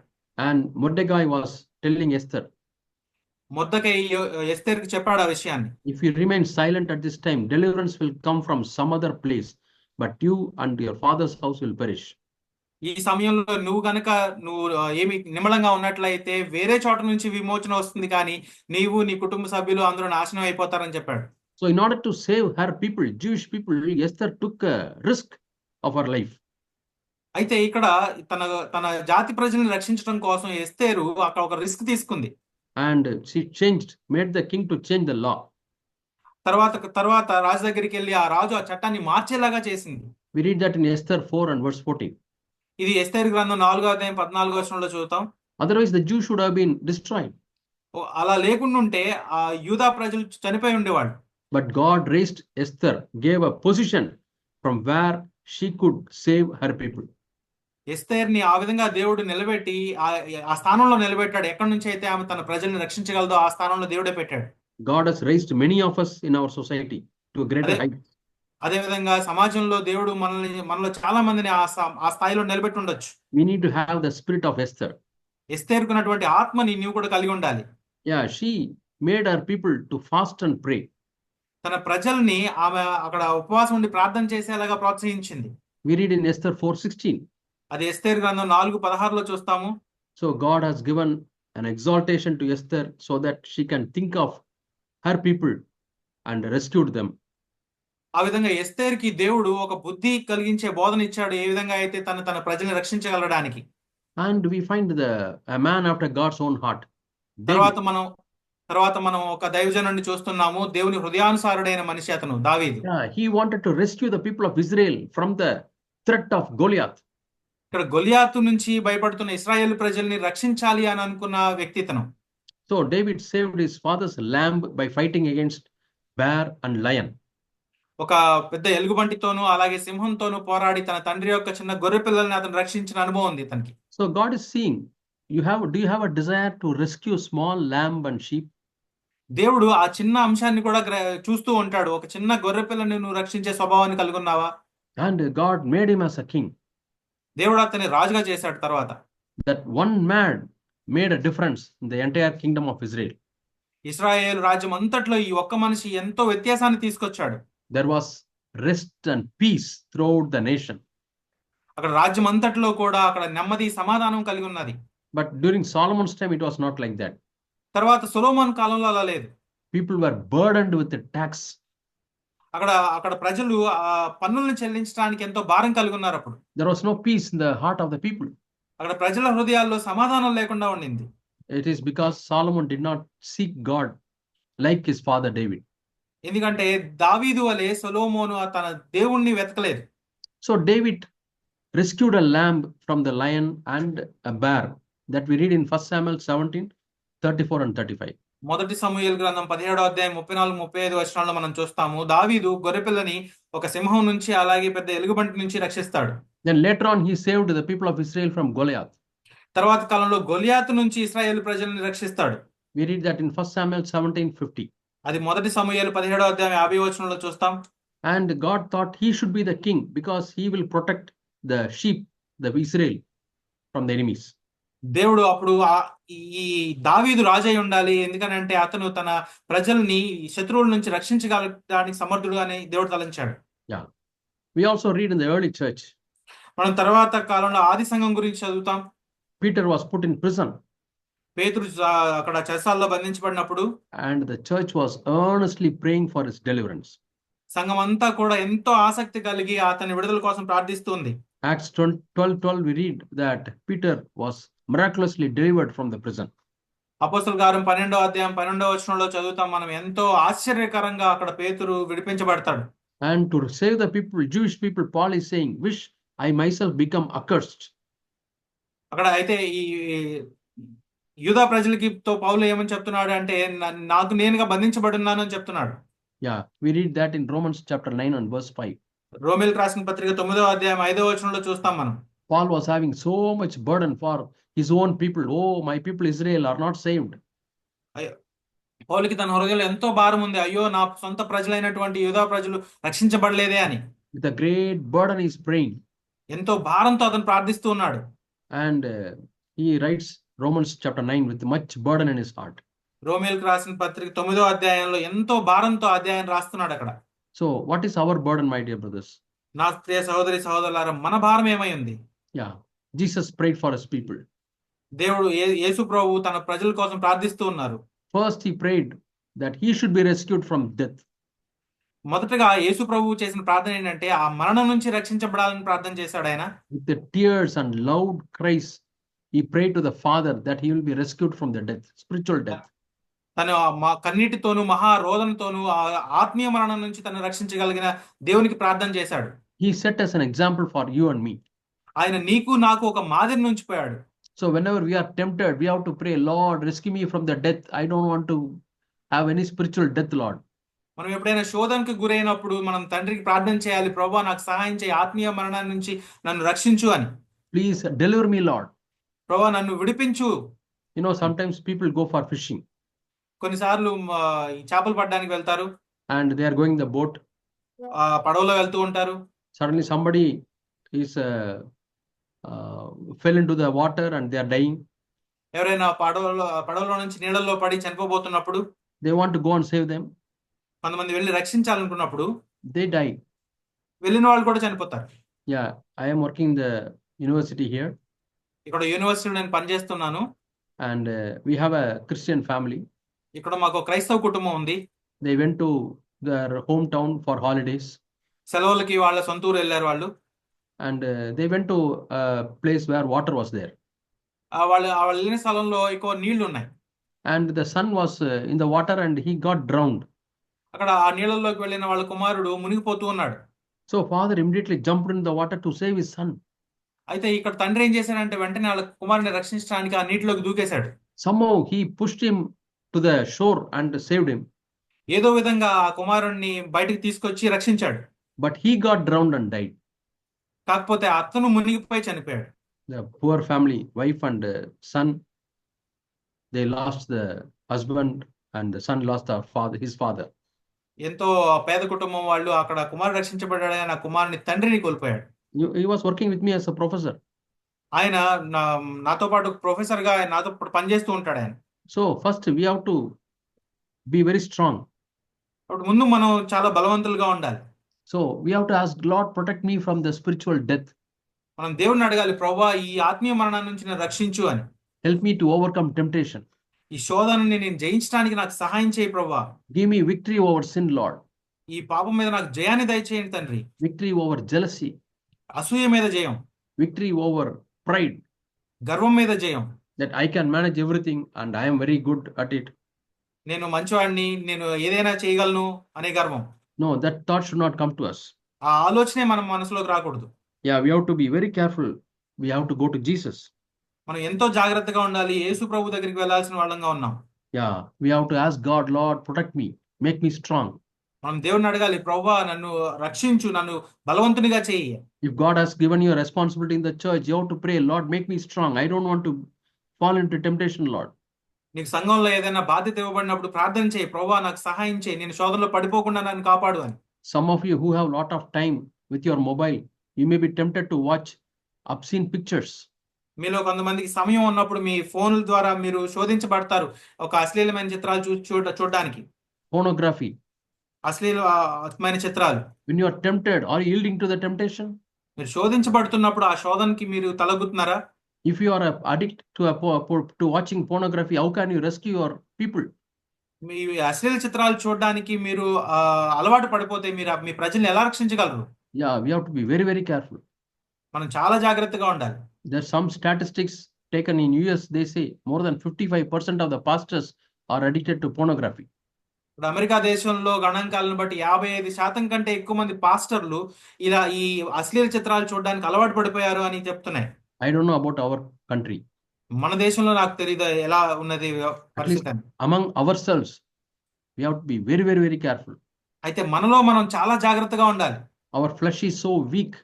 And Mordecai was telling Esther, Mordecai ఎస్తేర్కి చెప్పాడు ఆ విషయాన్ని. if you remain silent at this time, deliverance will come from some other place, but you and your father's house will perish. ఈ సమయంలో నువ్వు ఏమి నిమ్మలంగా ఉన్నట్లయితే వేరే చోట నుంచి విమోచన వస్తుంది, కానీ నీవు నీ కుటుంబ సభ్యులు అందరూ నాశనం అయిపోతారని చెప్పాడు. So in order to save her people, Jewish people, Esther took a risk of her life. అయితే ఇక్కడ తన జాతి ప్రజల్ని రక్షించడం కోసం ఎస్తేరు అక్కడ ఒక రిస్క్ తీసుకుంది. And she made the king to change the law. తర్వాత రాజు దగ్గరికి వెళ్ళి ఆ రాజు ఆ చట్టాన్ని మార్చేలాగా చేసింది. We read that in Esther 4 and verse 14. ఇది ఎస్తేరు గ్రంథం 4వ అధ్యాయం 14వ వచనంలో చూద్దాం. Otherwise the Jews should have been destroyed. అలా లేకుండా ఉంటే ఆ యూదా ప్రజలు చనిపోయి ఉండేవాళ్ళు. But God raised Esther, gave a position from where she could save her people. ఎస్తేర్ని ఆ విధంగా దేవుడు నిలబెట్టి ఆ స్థానంలో నిలబెట్టాడు. ఎక్కడి నుంచి అయితే ఆమె తన ప్రజల్ని రక్షించగలదో ఆ స్థానంలో దేవుడే పెట్టాడు. God has raised many of us in our society to a greater height. అదే విధంగా సమాజంలో దేవుడు మనలో చాలా మందిని ఆ స్థాయిలో నిలబెట్టి ఉండొచ్చు. We need to have the spirit of Esther. ఎస్తేరుకున్నటువంటి ఆత్మని నీవు కూడా కలిగి ఉండాలి. Yeah, she made her people to fast and pray. తన ప్రజల్ని ఆమె అక్కడ ఉపవాసం ఉండి ప్రార్థన చేసేలాగా ప్రోత్సహించింది. We read in Esther 4:16. అది ఎస్తేరు గ్రంథం 4:16లో చూస్తాము. So God has given an exaltation to Esther so that she can think of her people and rescued them. ఆ విధంగా ఎస్తేరుకి దేవుడు ఒక బుద్ధి కలిగించే బోధన ఇచ్చాడు, ఏ విధంగా అయితే తన ప్రజల్ని రక్షించగలడానికి. And we find a man after God's own heart. తర్వాత మనం ఒక దైవజనుడిని చూస్తున్నాము, దేవుని హృదయానుసారుడైన మనిషి అతను దావీదు. He wanted to rescue the people of Israel from the threat of Goliath. ఇక్కడ గొలియాతు నుంచి భయపడుతున్న ఇశ్రాయేలు ప్రజల్ని రక్షించాలి అని అనుకున్న వ్యక్తి ఇతను. So David saved his father's lamb by fighting against bear and lion. ఒక పెద్ద ఎలుగుబంటితోనూ అలాగే సింహంతోనూ పోరాడి తన తండ్రి యొక్క చిన్న గొర్రె పిల్లల్ని అతను రక్షించిన అనుభవం ఉంది ఇతనికి. So God is seeing, do you have a desire to rescue small lamb and sheep? దేవుడు ఆ చిన్న అంశాన్ని కూడా చూస్తూ ఉంటాడు. ఒక చిన్న గొర్రె పిల్లని నువ్వు రక్షించే స్వభావాన్ని కలిగి ఉన్నావా? And God made him as a king. దేవుడు అతన్ని రాజుగా చేశాడు. తర్వాత that one man made a difference in the entire kingdom of Israel. ఇశ్రాయేలు రాజ్యం అంతట్లో ఈ ఒక్క మనిషి ఎంతో వ్యత్యాసాన్ని తీసుకొచ్చాడు. There was rest and peace throughout the nation. అక్కడ రాజ్యం అంతట్లో కూడా అక్కడ నెమ్మది సమాధానం కలిగి ఉన్నది. But during Solomon's time it was not like that. తర్వాత సొలొమోను కాలంలో అలా లేదు. People were burdened with the tax. అక్కడ ప్రజలు ఆ పన్నులను చెల్లించడానికి ఎంతో భారం కలిగి ఉన్నారు. అప్పుడు there was no peace in the heart of the people. అక్కడ ప్రజల హృదయాల్లో సమాధానం లేకుండా ఉండింది. It is because Solomon did not seek God like his father David. ఎందుకంటే దావీదు వలె సొలొమోను తన దేవుణ్ణి వెతకలేదు. So David rescued a lamb from the lion and a bear that we read in 1 Samuel 17:34 and 35. మొదటి సమూయేలు గ్రంథం 17వ అధ్యాయం 34-35 వచనాల్లో మనం చూస్తాము. దావీదు గొర్రెపిల్లని ఒక సింహం నుంచి అలాగే పెద్ద ఎలుగుబంటి నుంచి రక్షిస్తాడు. Then later on he saved the people of Israel from Goliath. తర్వాత కాలంలో గొలియాతు నుంచి ఇశ్రాయేలు ప్రజల్ని రక్షిస్తాడు. We read that in 1 Samuel 17:50. అది మొదటి సమూయేలు 17వ అధ్యాయం 50 వచనంలో చూస్తాం. And God thought he should be the king because he will protect the sheep, the Israel, from the enemies. దేవుడు అప్పుడు ఈ దావీదు రాజై ఉండాలి, ఎందుకనంటే అతను తన ప్రజల్ని శత్రువుల నుంచి రక్షించగలడానికి సమర్థుడు అని దేవుడు తలంచాడు. Yeah. We also read in the early church, మనం తర్వాత కాలంలో ఆది సంఘం గురించి చదువుతాం. Peter was put in prison, పేతురు అక్కడ చెరసాలలో బంధించబడినప్పుడు and the church was earnestly praying for his deliverance. సంఘం అంతా కూడా ఎంతో ఆసక్తి కలిగి అతని విడుదల కోసం ప్రార్థిస్తుంది. Acts 12:12, we read that Peter was miraculously delivered from the prison. అపోస్తలుల కార్యం 12వ అధ్యాయం 12వ వచనంలో చదువుతాం మనం, ఎంతో ఆశ్చర్యకరంగా అక్కడ పేతురు విడిపించబడతాడు. And to save the people, Jewish people, Paul is saying, wish I myself become accursed. అక్కడ అయితే ఈ యూదా ప్రజలకి పౌలు ఏమని చెప్తున్నాడు అంటే, నాకు నేనుగా బంధించబడున్నాను అని చెప్తున్నాడు. Yeah, we read that in Romans chapter 9 and verse 5. రోమీయులకు రాసిన పత్రిక 9వ అధ్యాయం 5వ వచనంలో చూస్తాం మనం. Paul was having so much burden for his own people. Oh, my people Israel are not saved. పౌలుకి తన హృదయంలో ఎంతో భారం ఉంది, అయ్యో నా సొంత ప్రజలైనటువంటి యూదా ప్రజలు రక్షించబడలేదే అని. With a great burden he is praying. ఎంతో భారంతో అతను ప్రార్థిస్తూ ఉన్నాడు. And he writes Romans chapter 9 with much burden in his heart. రోమీయులకు రాసిన పత్రిక 9వ అధ్యాయంలో ఎంతో భారంతో అధ్యాయం రాస్తున్నాడు అక్కడ. So what is our burden, my dear brothers? నా ప్రియ సహోదరి సహోదరులారా, మన భారం ఏమై ఉంది? Yeah, Jesus prayed for his people. దేవుడు యేసు ప్రభువు తన ప్రజల కోసం ప్రార్థిస్తూ ఉన్నారు. First he prayed that he should be rescued from death. మొదటగా యేసు ప్రభువు చేసిన ప్రార్థన ఏంటంటే ఆ మరణం నుంచి రక్షించబడాలని ప్రార్థన చేశాడు ఆయన. With the tears and loud cries, he prayed to the Father that he will be rescued from the death, spiritual death. తను మా కన్నీటితోనూ మహా రోదనతోనూ ఆ ఆత్మీయ మరణం నుంచి తను రక్షించగలిగిన దేవునికి ప్రార్థన చేశాడు. He set as an example for you and me. ఆయన నీకు నాకు ఒక మాదిరిని ఉంచిపోయాడు. So whenever we are tempted, we have to pray, Lord, rescue me from the death. I don't want to have any spiritual death, Lord. మనం ఎప్పుడైనా శోధనకు గురైనప్పుడు మనం తండ్రికి ప్రార్థన చేయాలి, ప్రభువా నాకు సహాయం చేయి, ఆత్మీయ మరణాన్ని నుంచి నన్ను రక్షించు అని. Please deliver me, Lord. ప్రభువా నన్ను విడిపించు. Sometimes people go for fishing. కొన్నిసార్లు ఈ చేపలు పట్టడానికి వెళ్తారు. And they are going the boat. పడవలో వెళ్తూ ఉంటారు. Suddenly somebody is fell into the water and they are dying. ఎవరైనా పడవలో నుంచి నీళ్ళల్లో పడి చనిపోబోతున్నప్పుడు they want to go and save them. కొంతమంది వెళ్ళి రక్షించాలనుకున్నప్పుడు they die. వెళ్ళిన వాళ్ళు కూడా చనిపోతారు. Yeah, I am working in the university here. ఇక్కడ యూనివర్సిటీలో నేను పనిచేస్తున్నాను. And we have a Christian family. ఇక్కడ మాకు క్రైస్తవ కుటుంబం ఉంది. They went to their hometown for holidays. సెలవులకి వాళ్ళ సొంత ఊరు వెళ్ళారు వాళ్ళు. And they went to a place where water was there. వాళ్ళు వెళ్ళిన స్థలంలో ఎక్కువ నీళ్లు ఉన్నాయి. And the son was in the water and he got drowned. అక్కడ ఆ నీళ్ళలోకి వెళ్ళిన వాళ్ళ కుమారుడు మునిగిపోతూ ఉన్నాడు. So father immediately jumped in the water to save his son. అయితే ఇక్కడ తండ్రి ఏం చేశాడంటే వెంటనే వాళ్ళ కుమారుని రక్షించడానికి ఆ నీటిలోకి దూకేశాడు. Somehow he pushed him to the shore and saved him. ఏదో విధంగా ఆ కుమారుణ్ణి బయటికి తీసుకొచ్చి రక్షించాడు. But he got drowned and died. కాకపోతే అతను మునిగిపోయి చనిపోయాడు. The poor family, wife and son, they lost the husband and the son lost his father. ఎంతో పేద కుటుంబం వాళ్ళు అక్కడ కుమారుడు రక్షించబడ్డాడు, ఆ కుమారుని తండ్రిని కోల్పోయాడు. He was working with me as a professor. ఆయన నాతో పాటు ప్రొఫెసర్ గా నాతో పనిచేస్తూ ఉంటాడు ఆయన. So first we have to be very strong. అప్పుడు ముందు మనం చాలా బలవంతులుగా ఉండాలి. So we have to ask, Lord, protect me from the spiritual death. మనం దేవుణ్ణి అడగాలి, ప్రభువా ఈ ఆత్మీయ మరణం నుంచి నన్ను రక్షించు అని. Help me to overcome temptation. ఈ శోధనని నేను జయించడానికి నాకు సహాయం చేయి ప్రభువా. Give me victory over sin, Lord. ఈ పాపం మీద నాకు జయాన్ని దయచేయండి తండ్రి. Victory over jealousy. అసూయ మీద జయం. Victory over pride. గర్వం మీద జయం. That I can manage everything and I am very good at it. నేను మంచివాడిని, నేను ఏదైనా చేయగలను అనే గర్వం. No, that thought should not come to us. ఆ ఆలోచనే మన మనసులోకి రాకూడదు. Yeah, we have to be very careful. We have to go to Jesus. మనం ఎంతో జాగ్రత్తగా ఉండాలి. యేసు ప్రభు దగ్గరికి వెళ్ళాల్సిన వాళ్ళంగా ఉన్నాం. Yeah, we have to ask God, Lord, protect me, make me strong. మనం దేవుణ్ణి అడగాలి, ప్రభువా నన్ను రక్షించు, నన్ను బలవంతునిగా చేయి. If God has given you a responsibility in the church, you have to pray, Lord, make me strong. I don't want to fall into temptation, Lord. నీకు సంఘంలో ఏదైనా బాధ్యత ఇవ్వబడినప్పుడు ప్రార్థన చేయి, ప్రభువా నాకు సహాయం చేయి, నేను శోధనలో పడిపోకుండా నన్ను కాపాడు అని. Some of you who have lot of time with your mobile, you may be tempted to watch obscene pictures. మీలో కొంతమందికి సమయం ఉన్నప్పుడు మీ ఫోన్ల ద్వారా మీరు శోధించబడతారు ఒక అశ్లీలమైన చిత్రాలు చూడడానికి. pornography. అశ్లీలమైన చిత్రాలు. When you are tempted or yielding to the temptation, మీరు శోధించబడుతున్నప్పుడు ఆ శోధనకి మీరు తలగుతున్నారా? if you are addict to to watching pornography, how can you rescue your people? మీ అశ్లీల చిత్రాలు చూడడానికి మీరు అలవాటు పడిపోతే మీరు మీ ప్రజల్ని ఎలా రక్షించగలరు? Yeah, we have to be very, very careful. మనం చాలా జాగ్రత్తగా ఉండాలి. There's some statistics taken in US, they say more than 55% of the pastors are addicted to pornography. ఇప్పుడు అమెరికా దేశంలో గణాంకాలను బట్టి 55% కంటే ఎక్కువ మంది పాస్టర్లు ఇలా ఈ అశ్లీల చిత్రాలు చూడడానికి అలవాటు పడిపోయారు అని చెప్తున్నాయి. I don't know about our country. మన దేశంలో నాకు తెలియదు ఎలా ఉన్నది At least పరిస్థితి అని. among ourselves, we have to be very, very, very careful. అయితే మనలో మనం చాలా జాగ్రత్తగా ఉండాలి. Our flesh is so weak.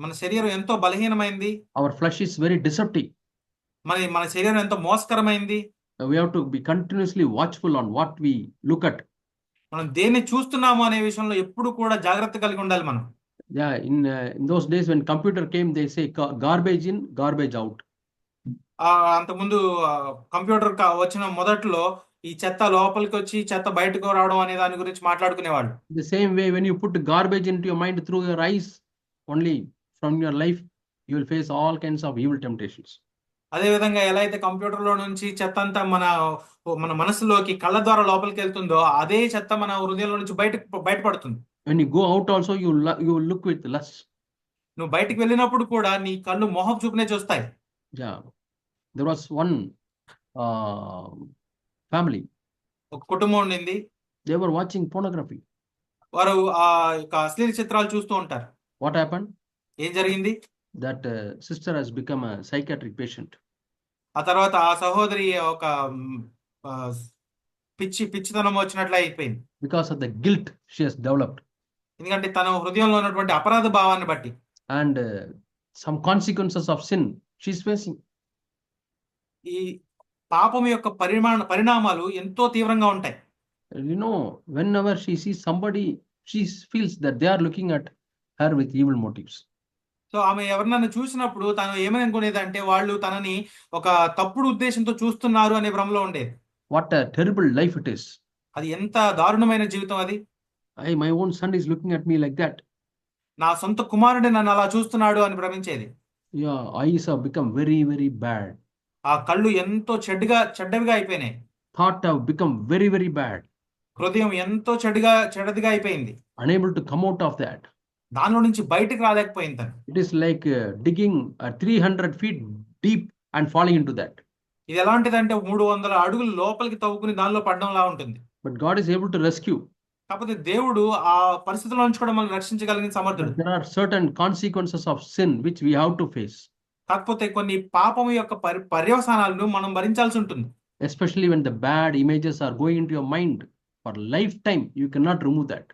మన శరీరం ఎంతో బలహీనమైంది. Our flesh is very deceptive. మన శరీరం ఎంతో మోసకరమైంది. We have to be continuously watchful on what we look at. మనం దేన్ని చూస్తున్నాము అనే విషయంలో ఎప్పుడు కూడా జాగ్రత్త కలిగి ఉండాలి మనం. Yeah, in those days when computer came, they say garbage in, garbage out. అంతకుముందు కంప్యూటర్ వచ్చిన మొదట్లో ఈ చెత్త లోపలికి వచ్చి చెత్త బయటకు రావడం అనే దాని గురించి మాట్లాడుకునేవాళ్ళు. The same way, when you put garbage into your mind through your eyes, only from your life, you will face all kinds of evil temptations. అదే విధంగా ఎలా అయితే కంప్యూటర్ లో నుంచి చెత్త అంతా మన మనసులోకి కళ్ళ ద్వారా లోపలికి వెళ్తుందో అదే చెత్త మన హృదయంలో నుంచి బయటపడుతుంది. When you go out also, you will look with lust. నువ్వు బయటికి వెళ్ళినప్పుడు కూడా నీ కళ్ళు మోహం చూపునే చూస్తాయి. Yeah, there was one family. ఒక కుటుంబం ఉండింది. They were watching pornography. వారు అశ్లీల చిత్రాలు చూస్తూ ఉంటారు. What happened? ఏం జరిగింది? That sister has become a psychiatric patient. ఆ తర్వాత ఆ సహోదరి ఒక పిచ్చితనం వచ్చినట్లు అయిపోయింది. Because of the guilt she has developed. ఎందుకంటే తన హృదయంలో ఉన్నటువంటి అపరాధ భావాన్ని బట్టి. And some consequences of sin she's facing. ఈ పాపం యొక్క పరిణామాలు ఎంతో తీవ్రంగా ఉంటాయి. You know, whenever she sees somebody, she feels that they are looking at her with evil motives. So ఆమె ఎవరినైనా చూసినప్పుడు తను ఏమని అనుకునేదంటే వాళ్ళు తనని ఒక తప్పుడు ఉద్దేశంతో చూస్తున్నారు అనే భ్రమలో ఉండేది. What a terrible life it is. అది ఎంత దారుణమైన జీవితం అది. My own son is looking at me like that. నా సొంత కుమారుడు నన్ను అలా చూస్తున్నాడు అని భ్రమించేది. Yeah, eyes have become very, very bad. ఆ కళ్ళు ఎంతో చెడ్డవిగా అయిపోయినాయి. Thought have become very, very bad. హృదయం ఎంతో చెడ్డదిగా అయిపోయింది. Unable to come out of that. దానిలో నుంచి బయటకు రాలేకపోయింది తను. It is like digging 300 feet deep and falling into that. ఇది ఎలాంటిదంటే 300 అడుగులు లోపలికి తవ్వుకుని దానిలో పడడంలా ఉంటుంది. But God is able to rescue. కాకపోతే దేవుడు ఆ పరిస్థితుల్లో నుంచి కూడా మనల్ని రక్షించగలిగిన సమర్థుడు. There are certain consequences of sin which we have to face. కాకపోతే కొన్ని పాపం యొక్క పర్యవసానాలను మనం భరించాల్సి ఉంటుంది. Especially when the bad images are going into your mind for lifetime, you cannot remove that.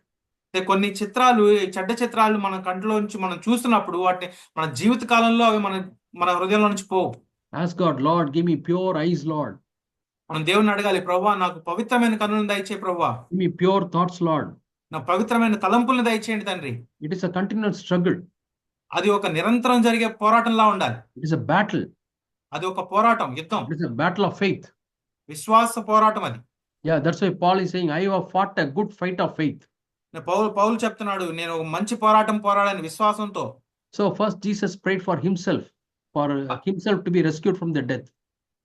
కొన్ని చిత్రాలు, చెడ్డ చిత్రాలు మన కంట్లో నుంచి మనం చూస్తున్నప్పుడు వాటిని మన జీవిత కాలంలో అవి మన హృదయంలో నుంచి పోవు. Ask God, Lord, give me pure eyes, Lord. మనం దేవుని అడగాలి, ప్రభువా నాకు పవిత్రమైన కన్నులను దయచేయి ప్రభువా. Give me pure thoughts, Lord. నా పవిత్రమైన తలంపులను దయచేయండి తండ్రి. It is a continuous struggle. అది ఒక నిరంతరం జరిగే పోరాటంలా ఉండాలి. It is a battle. అది ఒక పోరాటం, యుద్ధం. It is a battle of faith. విశ్వాస పోరాటం అది. Yeah, that's why Paul is saying, I have fought a good fight of faith. పౌలు చెప్తున్నాడు, నేను ఒక మంచి పోరాటం పోరాడాను విశ్వాసంతో. So first Jesus prayed for himself to be rescued from the death.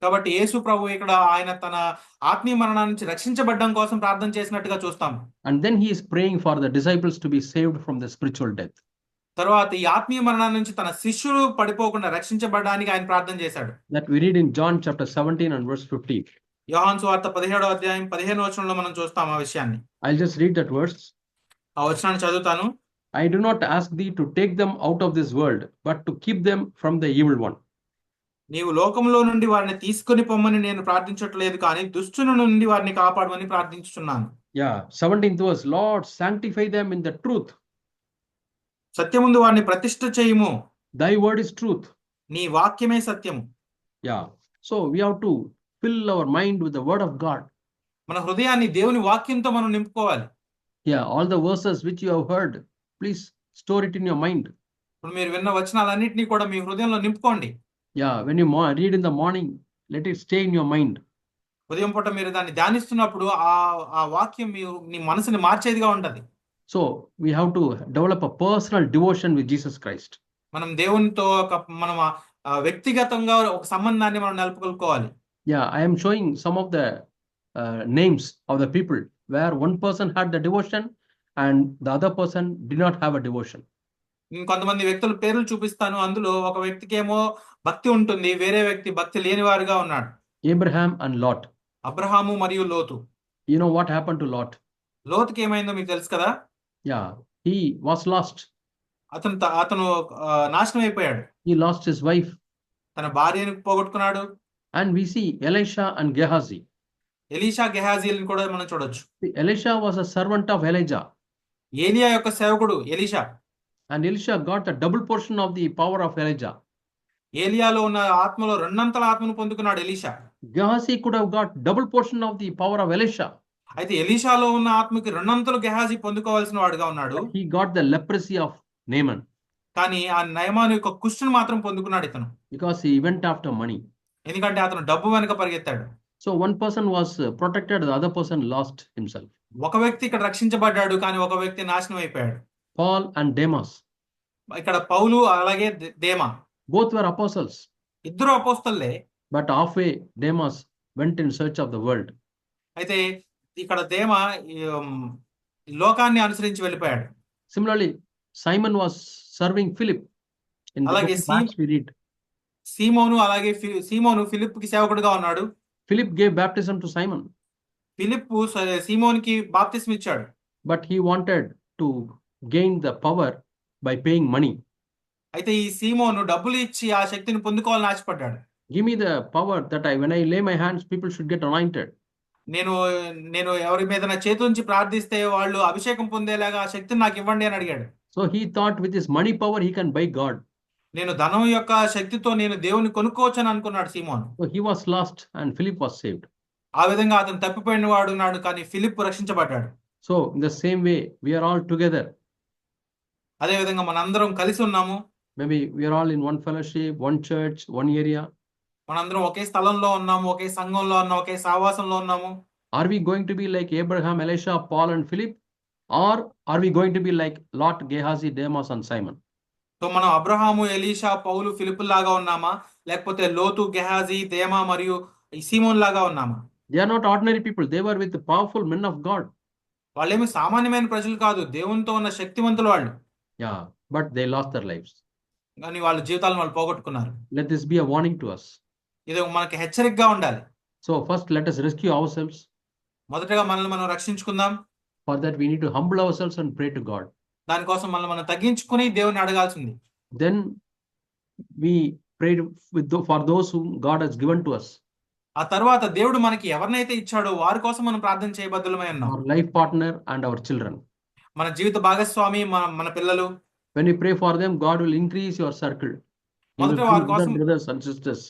కాబట్టి యేసు ప్రభు ఇక్కడ ఆయన తన ఆత్మీయ మరణం నుంచి రక్షించబడడం కోసం ప్రార్థన చేసినట్టుగా చూస్తాం. And then he is praying for the disciples to be saved from the spiritual death. తర్వాత ఈ ఆత్మీయ మరణం నుంచి తన శిష్యులు పడిపోకుండా రక్షించబడడానికి ఆయన ప్రార్థన చేశాడు. That we read in John chapter 17 and verse 15. యోహాను సువార్త 17వ అధ్యాయం 15వ వచనంలో మనం చూస్తాం ఆ విషయాన్ని. I'll just read that verse. ఆ వచనాన్ని చదువుతాను. I do not ask thee to take them out of this world, but to keep them from the evil one. నీవు లోకంలో నుండి వారిని తీసుకొని పొమ్మని నేను ప్రార్థించట్లేదు, కానీ దుష్టుని నుండి వారిని కాపాడమని ప్రార్థించుచున్నాను. Yeah, 17th verse, Lord, sanctify them in the truth. సత్యముందు వారిని ప్రతిష్ఠ చేయుము. Thy word is truth. నీ వాక్యమే సత్యము. Yeah, so we have to fill our mind with the word of God. మన హృదయాన్ని దేవుని వాక్యంతో మనం నింపుకోవాలి. Yeah, all the verses which you have heard, please store it in your mind. ఇప్పుడు మీరు విన్న వచనాలన్నింటినీ కూడా మీ హృదయంలో నింపుకోండి. Yeah, when you read in the morning, let it stay in your mind. ఉదయం పూట మీరు దాన్ని ధ్యానిస్తున్నప్పుడు ఆ వాక్యం నీ మనసుని మార్చేదిగా ఉంటది. So we have to develop a personal devotion with Jesus Christ. మనం దేవునితో మనం వ్యక్తిగతంగా ఒక సంబంధాన్ని మనం నెలకొల్పుకోవాలి. Yeah, I am showing some of the names of the people where one person had the devotion and the other person did not have a devotion. ఇంకొంతమంది వ్యక్తుల పేర్లు చూపిస్తాను. అందులో ఒక వ్యక్తికి ఏమో భక్తి ఉంటుంది, వేరే వ్యక్తి భక్తి లేని వారుగా ఉన్నాడు. Abraham and Lot. అబ్రహాము మరియు లోతు. You know what happened to Lot? లోతుకి ఏమైందో మీకు తెలుసు కదా? Yeah, he was lost. అతను నాశనం అయిపోయాడు. He lost his wife. తన భార్యను పోగొట్టుకున్నాడు. And we see Elisha and Gehazi. Elisha గెహాజీలను కూడా మనం చూడొచ్చు. Elisha was a servant of Elijah. ఏలియా యొక్క సేవకుడు Elisha. And Elisha got the double portion of the power of Elijah. ఏలియాలో ఉన్న ఆత్మలో రెండంతల ఆత్మను పొందుకున్నాడు Elisha. Gehazi could have got double portion of the power of Elisha. అయితే ఎలీషాలో ఉన్న ఆత్మకి రెండంతలు గెహాజీ పొందుకోవాల్సిన వాడుగా ఉన్నాడు. He got the leprosy of Naaman. కానీ ఆ నయమాను యొక్క కుష్టును మాత్రం పొందుకున్నాడు ఇతను. Because he went after money. ఎందుకంటే అతను డబ్బు వెనక పరిగెత్తాడు. So one person was protected, the other person lost himself. ఒక వ్యక్తి ఇక్కడ రక్షించబడ్డాడు, కానీ ఒక వ్యక్తి నాశనం అయిపోయాడు. Paul and Demas. ఇక్కడ పౌలు అలాగే దేమా. Both were apostles. ఇద్దరు అపోస్తలులే. But halfway Demas went in search of the world. అయితే ఇక్కడ దేమా లోకాన్ని అనుసరించి వెళ్ళిపోయాడు. Similarly, Simon was serving Philip. In the book of Acts we read. Simon Philip కి సేవకుడుగా ఉన్నాడు. Philip gave baptism to Simon. Philip సీమోన్కి బాప్తిస్మ ఇచ్చాడు. But he wanted to gain the power by paying money. అయితే ఈ సీమోను డబ్బులు ఇచ్చి ఆ శక్తిని పొందుకోవాలని ఆశపడ్డాడు. Give me the power that when I lay my hands, people should get anointed. నేను ఎవరి మీద నా చేతి నుంచి ప్రార్థిస్తే వాళ్ళు అభిషేకం పొందేలాగా ఆ శక్తిని నాకు ఇవ్వండి అని అడిగాడు. So he thought with his money power he can buy God. నేను ధనం యొక్క శక్తితో నేను దేవుని కొనుక్కోవచ్చు అని అనుకున్నాడు Simon. So he was lost and Philip was saved. ఆ విధంగా అతను తప్పిపోయిన వాడు ఉన్నాడు, కానీ Philip రక్షించబడ్డాడు. So in the same way we are all together. అదే విధంగా మనందరం కలిసి ఉన్నాము. Maybe we are all in one fellowship, one church, one area. మనందరం ఒకే స్థలంలో ఉన్నాము, ఒకే సంఘంలో ఉన్నాము, ఒకే సహవాసంలో ఉన్నాము. Are we going to be like Abraham, Elisha, Paul and Philip, or are we going to be like Lot, Gehazi, Demas and Simon? So మనం Abraham, Elisha, పౌలు, Philip లాగా ఉన్నామా, లేకపోతే లోతు, గెహాజీ, దేమా మరియు సీమోన్ లాగా ఉన్నామా? They are not ordinary people. They were with the powerful men of God. వాళ్ళేమి సామాన్యమైన ప్రజలు కాదు, దేవునితో ఉన్న శక్తివంతులు వాళ్ళు. Yeah, but they lost their lives. కానీ వాళ్ళ జీవితాలను వాళ్ళు పోగొట్టుకున్నారు. Let this be a warning to us. ఇది మనకి హెచ్చరికగా ఉండాలి. So first let us rescue ourselves. మొదటగా మనల్ని మనం రక్షించుకుందాం. For that we need to humble ourselves and pray to God. దానికోసం మనం తగ్గించుకుని దేవుని అడగాల్సింది. Then we prayed for those whom God has given to us. ఆ తర్వాత దేవుడు మనకి ఎవరినైతే ఇచ్చాడో వారి కోసం మనం ప్రార్థన చేయబద్దులమై ఉన్నాం. Our life partner and our children. మన జీవిత భాగస్వామి, మన పిల్లలు. When you pray for them, God will increase your circle. మొదట వారి కోసం brothers and sisters.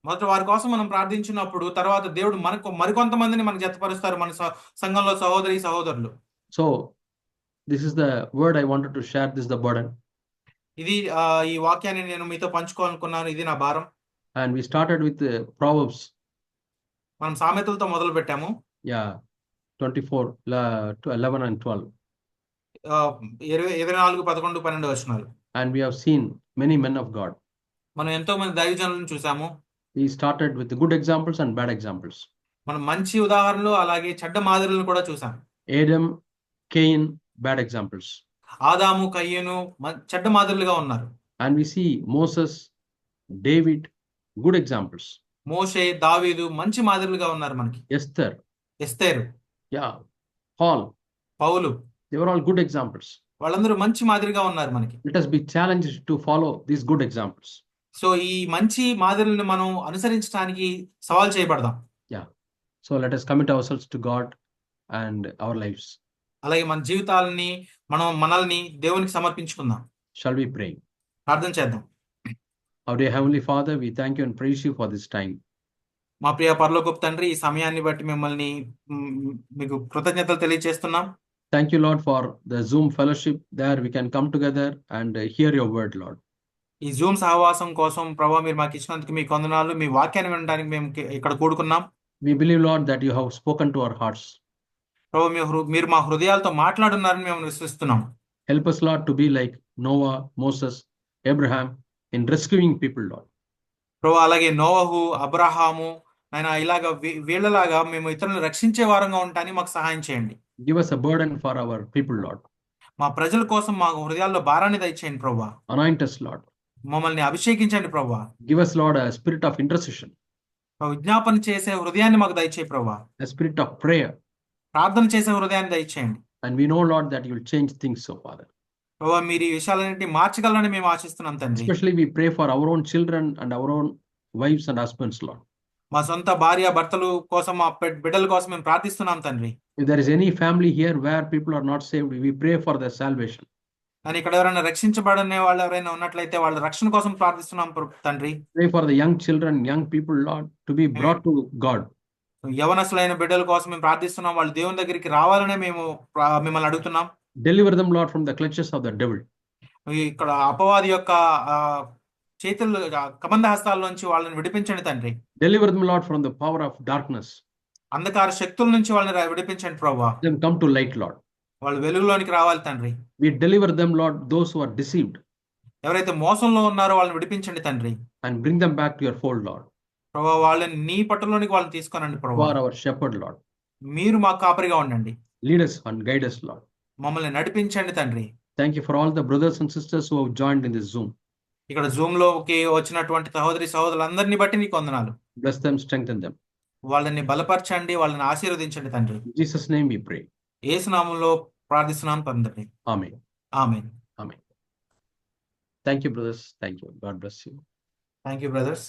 మొదట వారి కోసం మనం ప్రార్థించినప్పుడు తర్వాత దేవుడు మరికొంతమందిని మనకు జతపరుస్తారు, మన సంఘంలో సహోదరులు. So this is the word I wanted to share. This is the burden. ఇది ఈ వాక్యాన్ని నేను మీతో పంచుకోవాలనుకున్నాను. ఇది నా భారం. And we started with Proverbs. మనం సామెతలతో మొదలు పెట్టాము. Yeah, 24, 11 and 12. 24, 11, 12 వచనాలు. And we have seen many men of God. మనం ఎంతో మంది దైవజనులను చూసాము. We started with the good examples and bad examples. మనం మంచి ఉదాహరణలు అలాగే చెడ్డ మాదిరిలను కూడా చూసాం. Adam, Cain, bad examples. ఆదాము, కయ్యను చెడ్డ మాదిరిలుగా ఉన్నారు. And we see Moses, David, good examples. మోషే, దావీదు మంచి మాదిరిలుగా ఉన్నారు మనకి. ఎస్తేరు. Yeah, Paul. Paul. They were all good examples. వాళ్ళందరూ మంచి మాదిరిగా ఉన్నారు మనకి. Let us be challenged to follow these good examples. So ఈ మంచి మాదిరిని మనం అనుసరించడానికి సవాల్ చేయబడదాం. Yeah. So let us commit ourselves to God and our lives. అలాగే మన జీవితాలని మనల్ని దేవునికి సమర్పించుకుందాం. Shall we pray? ప్రార్థన చేద్దాం. Our dear Heavenly Father, we thank you and praise you for this time. మా ప్రియ పరలోకపు తండ్రి, ఈ సమయాన్ని బట్టి మీకు కృతజ్ఞతలు తెలియజేస్తున్నాం. Thank you, Lord, for the Zoom fellowship. There we can come together and hear your word, Lord. ఈ జూమ్ సహవాసం కోసం ప్రభా మీరు మాకు ఇచ్చినందుకు మీకు వందనాలు. మీ వాక్యాన్ని వినడానికి మేము ఇక్కడ కూడుకున్నాం. We believe, Lord, that you have spoken to our hearts. ప్రభా మీరు మా హృదయాలతో మాట్లాడున్నారని మేము విశ్వసిస్తున్నాం. Help us, Lord, to be like Noah, Moses, Abraham in rescuing people, Lord. ప్రభా అలాగే నోవహు, అబ్రహాము ఆయన ఇలాగ వీళ్ళలాగా మేము ఇతరులను రక్షించే వారంగా ఉంటానికి మాకు సహాయం చేయండి. Give us a burden for our people, Lord. మా ప్రజల కోసం మా హృదయాల్లో భారాన్ని దయచేయండి ప్రభా. Anoint us, Lord. మమ్మల్ని అభిషేకించండి ప్రభా. Give us, Lord, a spirit of intercession, విజ్ఞాపన చేసే హృదయాన్ని మాకు దయచేయి ప్రభా. a spirit of prayer. ప్రార్థన చేసే హృదయాన్ని దయచేయండి. And we know, Lord, that you will change things, so Father. ప్రభా మీరు ఈ విషయాలన్నింటినీ మార్చగలరని మేము ఆశిస్తున్నాం తండ్రి. Especially we pray for our own children and our own wives and husbands, Lord. మా సొంత భార్య భర్తలు కోసం మా బిడ్డల కోసం మేము ప్రార్థిస్తున్నాం తండ్రి. If there is any family here where people are not saved, we pray for their salvation. కానీ ఇక్కడ ఎవరైనా రక్షించబడనే వాళ్ళు ఎవరైనా ఉన్నట్లయితే వాళ్ళ రక్షణ కోసం ప్రార్థిస్తున్నాం తండ్రి. Pray for the young children, young people, Lord, to be brought to God. యవనస్తులైన బిడ్డల కోసం మేము ప్రార్థిస్తున్నాం. వాళ్ళు దేవుని దగ్గరికి రావాలనే మేము మిమ్మల్ని అడుగుతున్నాం. Deliver them, Lord, from the clutches of the devil. ఇక్కడ అపవాది యొక్క చేతులు కబంధ హస్తాల నుంచి వాళ్ళని విడిపించండి తండ్రి. Deliver them, Lord, from the power of darkness. అంధకార శక్తుల నుంచి వాళ్ళని విడిపించండి ప్రభువా. Let them come to light, Lord. వాళ్ళు వెలుగులోనికి రావాలి తండ్రి. We deliver them, Lord, those who are deceived. ఎవరైతే మోసంలో ఉన్నారో వాళ్ళని విడిపించండి తండ్రి. And bring them back to your fold, Lord. ప్రభువా వాళ్ళని నీ పట్టులోనికి వాళ్ళని తీసుకొనండి You ప్రభువా. are our shepherd, Lord. మీరు మా కాపరిగా ఉండండి. Lead us and guide us, Lord. మమ్మల్ని నడిపించండి తండ్రి. Thank you for all the brothers and sisters who have joined in this Zoom. ఇక్కడ జూమ్ లోకి వచ్చినటువంటి సహోదరులందరినీ బట్టి నీకు వందనాలు. Bless them, strengthen them. వాళ్ళని బలపరచండి, వాళ్ళని ఆశీర్వదించండి తండ్రి. In Jesus' name we pray. యేసు నామములో ప్రార్థిస్తున్నాం తండ్రి. Amen. Amen. Amen. Thank you, brothers. Thank you. God bless you. Thank you brothers.